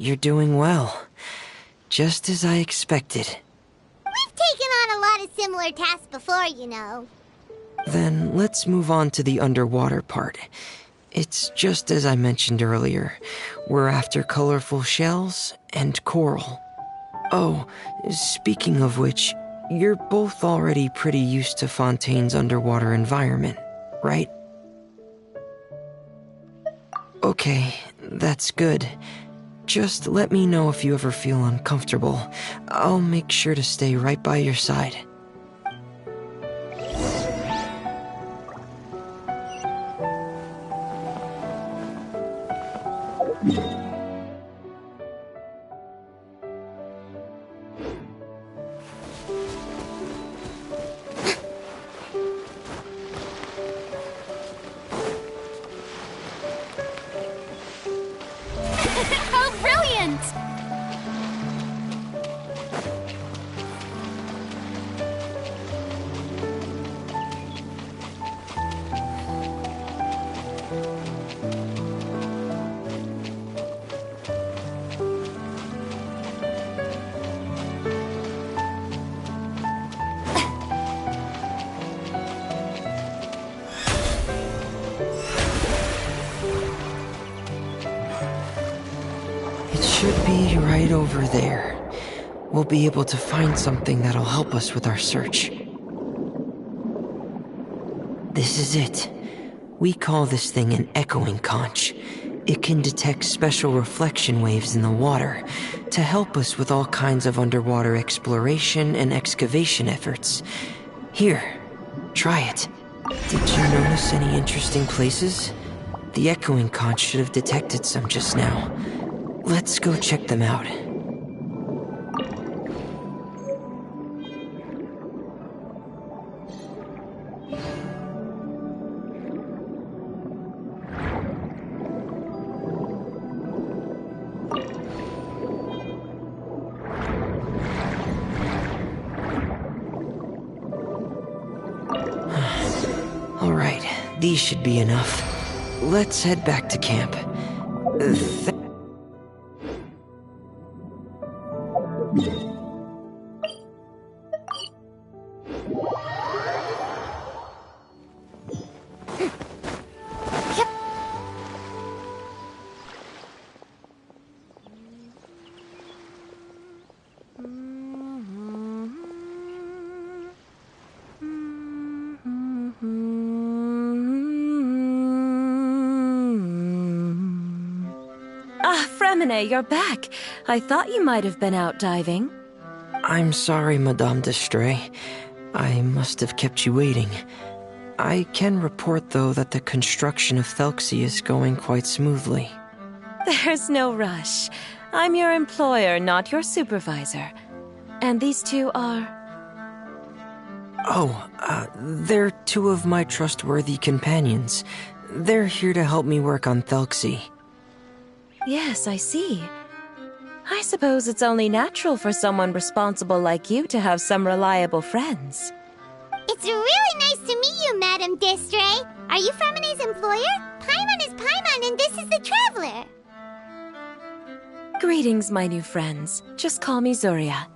S8: You're doing well. Just as I expected.
S3: We've taken on a lot of similar tasks before, you know.
S8: Then let's move on to the underwater part. It's just as I mentioned earlier. We're after colorful shells and coral. Oh, speaking of which, you're both already pretty used to Fontaine's underwater environment, right? Okay, that's good. Just let me know if you ever feel uncomfortable. I'll make sure to stay right by your side. right over there. We'll be able to find something that'll help us with our search. This is it. We call this thing an echoing conch. It can detect special reflection waves in the water to help us with all kinds of underwater exploration and excavation efforts. Here, try it. Did you notice any interesting places? The echoing conch should have detected some just now. Let's go check them out. Alright, these should be enough. Let's head back to camp.
S6: Fremine, you're back. I thought you might have been out diving.
S8: I'm sorry, Madame d'Estray. I must have kept you waiting. I can report, though, that the construction of Thelxie is going quite smoothly.
S6: There's no rush. I'm your employer, not your supervisor. And these two are...
S8: They're two of my trustworthy companions. They're here to help me work on Thelxie.
S6: Yes, I see. I suppose it's only natural for someone responsible like you to have some reliable friends.
S3: It's really nice to meet you, Madame d'Estray. Are you Fremine's employer? Paimon is Paimon, and this is the Traveler.
S6: Greetings, my new friends. Just call me Zuria.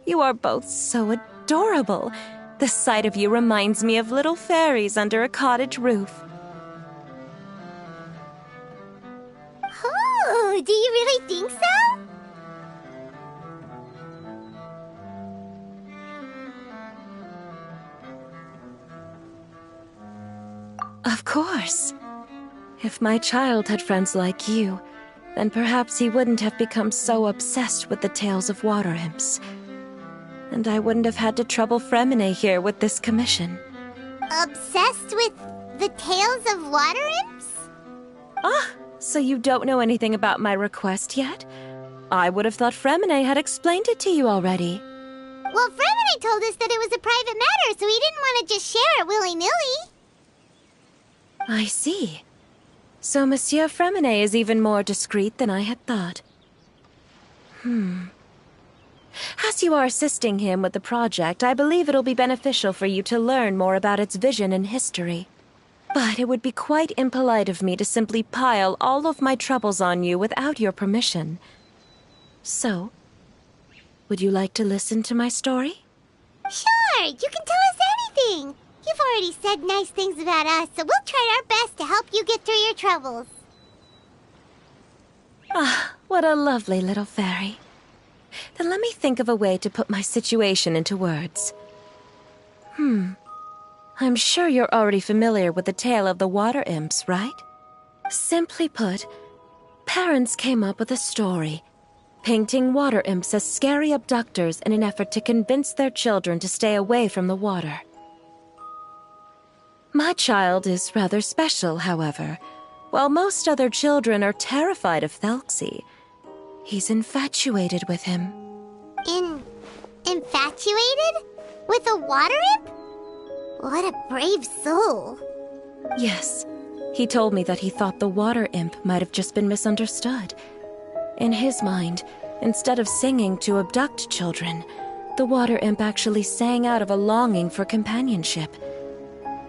S6: You are both so adorable. The sight of you reminds me of little fairies under a cottage roof.
S3: Oh, do you really think so?
S6: Of course. If my child had friends like you, then perhaps he wouldn't have become so obsessed with the tales of water imps. And I wouldn't have had to trouble Fremine here with this commission.
S3: Obsessed with the tales of water imps?
S6: Ah, so you don't know anything about my request yet? I would have thought Fremine had explained it to you already.
S3: Well, Fremine told us that it was a private matter, so he didn't want to just share it willy-nilly.
S6: I see. So Monsieur Fremine is even more discreet than I had thought. As you are assisting him with the project, I believe it'll be beneficial for you to learn more about its vision and history. But it would be quite impolite of me to simply pile all of my troubles on you without your permission. So, would you like to listen to my story?
S3: Sure, you can tell us anything. You've already said nice things about us, so we'll try our best to help you get through your troubles.
S6: Ah, what a lovely little fairy. Then let me think of a way to put my situation into words. I'm sure you're already familiar with the tale of the water imps, right? Simply put, parents came up with a story, painting water imps as scary abductors in an effort to convince their children to stay away from the water. My child is rather special, however. While most other children are terrified of Thelxie, he's infatuated with him.
S3: Infatuated? With a water imp? What a brave soul.
S6: Yes, he told me that he thought the water imp might have just been misunderstood. In his mind, instead of singing to abduct children, the water imp actually sang out of a longing for companionship.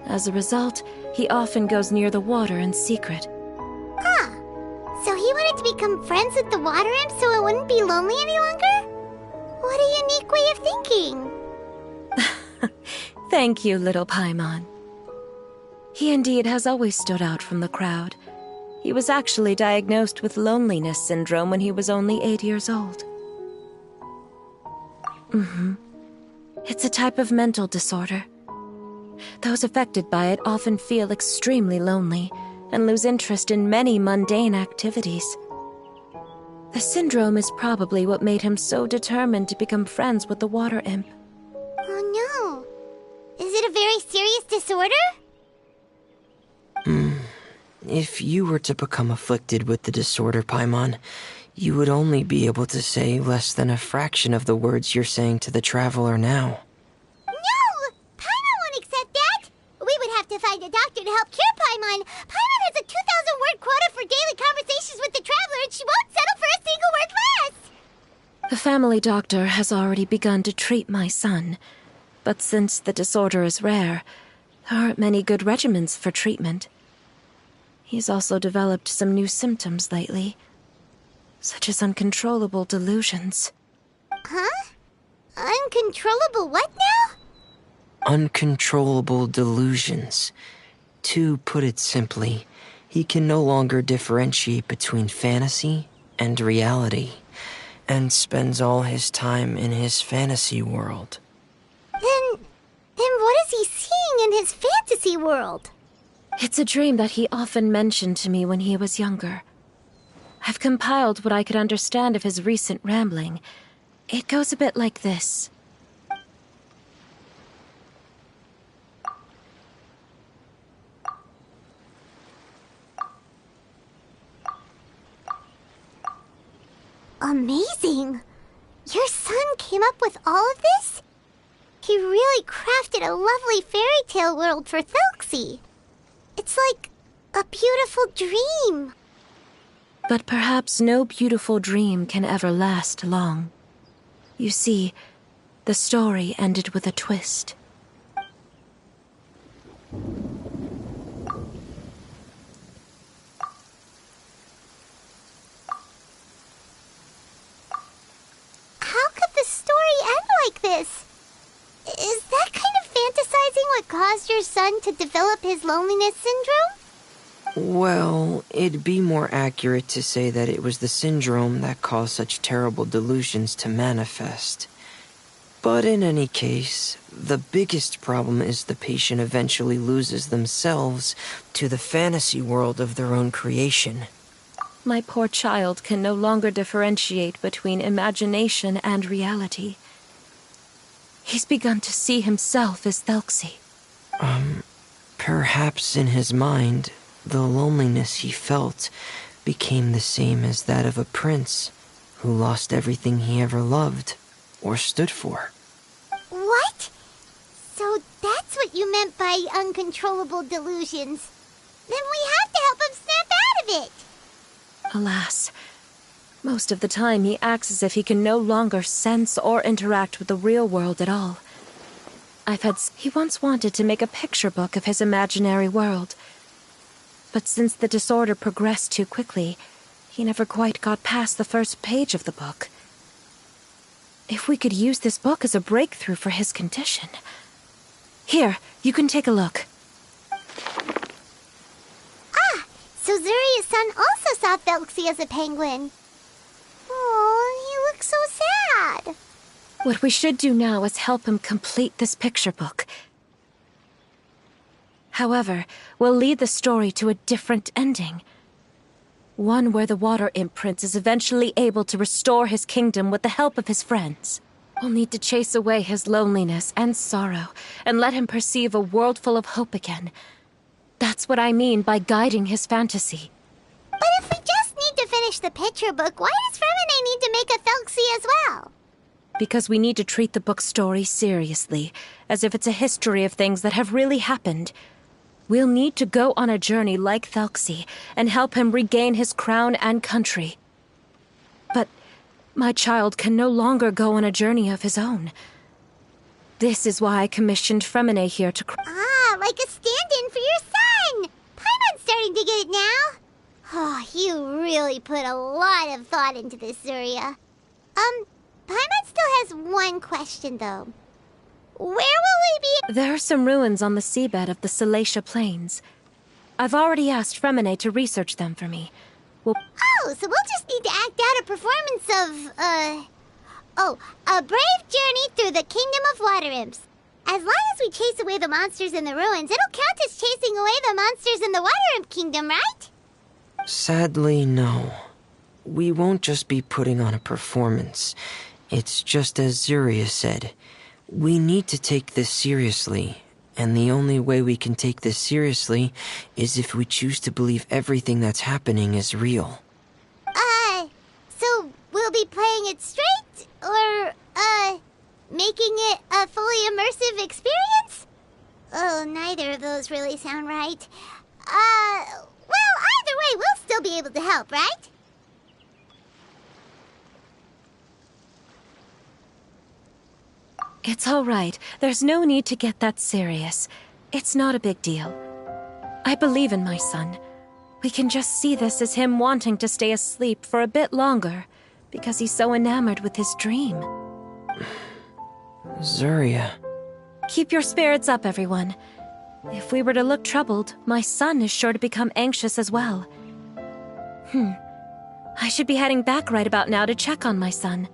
S6: As a result, he often goes near the water in secret.
S3: Huh. So he wanted to become friends with the water imp so it wouldn't be lonely any longer? What a unique way of thinking.
S6: Thank you, little Paimon. He indeed has always stood out from the crowd. He was actually diagnosed with loneliness syndrome when he was only 8 years old. It's a type of mental disorder. Those affected by it often feel extremely lonely and lose interest in many mundane activities. The syndrome is probably what made him so determined to become friends with the water imp.
S3: Oh no. Is it a very serious disorder?
S8: If you were to become afflicted with the disorder, Paimon, you would only be able to say less than a fraction of the words you're saying to the traveler now.
S3: No! Paimon won't accept that! We would have to find a doctor to help cure Paimon. Paimon has a 2,000-word quota for daily conversations with the traveler, and she won't settle for a single word less!
S6: The family doctor has already begun to treat my son, but since the disorder is rare, there aren't many good regimens for treatment. He's also developed some new symptoms lately, such as uncontrollable delusions.
S3: Huh? Uncontrollable what now?
S8: Uncontrollable delusions. To put it simply, he can no longer differentiate between fantasy and reality, and spends all his time in his fantasy world.
S3: Then what is he seeing in his fantasy world?
S6: It's a dream that he often mentioned to me when he was younger. I've compiled what I could understand of his recent rambling. It goes a bit like this.
S3: Amazing! Your son came up with all of this? He really crafted a lovely fairy tale world for Thelxie. It's like a beautiful dream.
S6: But perhaps no beautiful dream can ever last long. You see, the story ended with a twist.
S3: How could the story end like this? Is that kind of fantasizing what caused your son to develop his loneliness syndrome?
S8: Well, it'd be more accurate to say that it was the syndrome that caused such terrible delusions to manifest. But in any case, the biggest problem is the patient eventually loses themselves to the fantasy world of their own creation.
S6: My poor child can no longer differentiate between imagination and reality. He's begun to see himself as Thelxie.
S8: Perhaps in his mind, the loneliness he felt became the same as that of a prince who lost everything he ever loved or stood for.
S3: What? So that's what you meant by uncontrollable delusions. Then we have to help him snap out of it.
S6: Alas, most of the time he acts as if he can no longer sense or interact with the real world at all. He once wanted to make a picture book of his imaginary world. But since the disorder progressed too quickly, he never quite got past the first page of the book. If we could use this book as a breakthrough for his condition... Here, you can take a look.
S3: Ah, so Zuria's son also saw Thelxie as a penguin. Oh, he looks so sad.
S6: What we should do now is help him complete this picture book. However, we'll lead the story to a different ending. One where the Water Imp Prince is eventually able to restore his kingdom with the help of his friends. We'll need to chase away his loneliness and sorrow, and let him perceive a world full of hope again. That's what I mean by guiding his fantasy.
S3: But if we just need to finish the picture book, why does Fremine need to make a Thelxie as well?
S6: Because we need to treat the book's story seriously, as if it's a history of things that have really happened. We'll need to go on a journey like Thelxie, and help him regain his crown and country. But my child can no longer go on a journey of his own. This is why I commissioned Fremine here to...
S3: Ah, like a stand-in for your son! Paimon's starting to get it now. Oh, you really put a lot of thought into this, Zuria. Paimon still has one question, though. Where will we be?
S6: There are some ruins on the seabed of the Salacia Plains. I've already asked Fremine to research them for me.
S3: Oh, so we'll just need to act out a performance of, Oh, a brave journey through the Kingdom of Water Imps. As long as we chase away the monsters in the ruins, it'll count as chasing away the monsters in the Water Imp Kingdom, right?
S8: Sadly, no. We won't just be putting on a performance. It's just as Zuria said. We need to take this seriously. And the only way we can take this seriously is if we choose to believe everything that's happening is real.
S3: So we'll be playing it straight? Or, making it a fully immersive experience? Oh, neither of those really sound right. Well, either way, we'll still be able to help, right?
S6: It's all right. There's no need to get that serious. It's not a big deal. I believe in my son. We can just see this as him wanting to stay asleep for a bit longer, because he's so enamored with his dream.
S8: Zuria.
S6: Keep your spirits up, everyone. If we were to look troubled, my son is sure to become anxious as well. I should be heading back right about now to check on my son.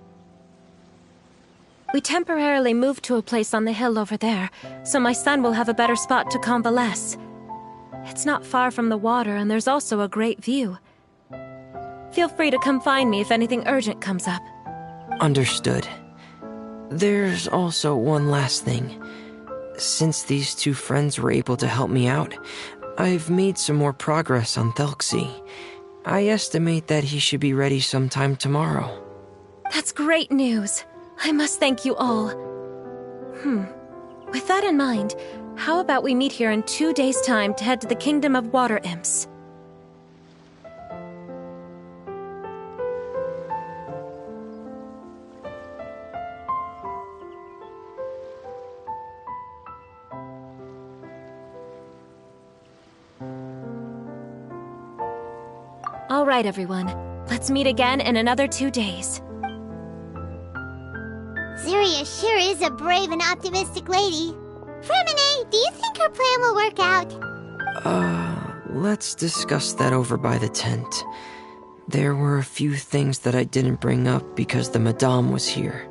S6: We temporarily moved to a place on the hill over there, so my son will have a better spot to convalesce. It's not far from the water, and there's also a great view. Feel free to come find me if anything urgent comes up.
S8: Understood. There's also one last thing. Since these two friends were able to help me out, I've made some more progress on Thelxie. I estimate that he should be ready sometime tomorrow.
S6: That's great news. I must thank you all. With that in mind, how about we meet here in 2 days' time to head to the Kingdom of Water Imps? All right, everyone. Let's meet again in another 2 days.
S3: Zuria sure is a brave and optimistic lady. Fremine, do you think her plan will work out?
S8: Let's discuss that over by the tent. There were a few things that I didn't bring up because the Madame was here.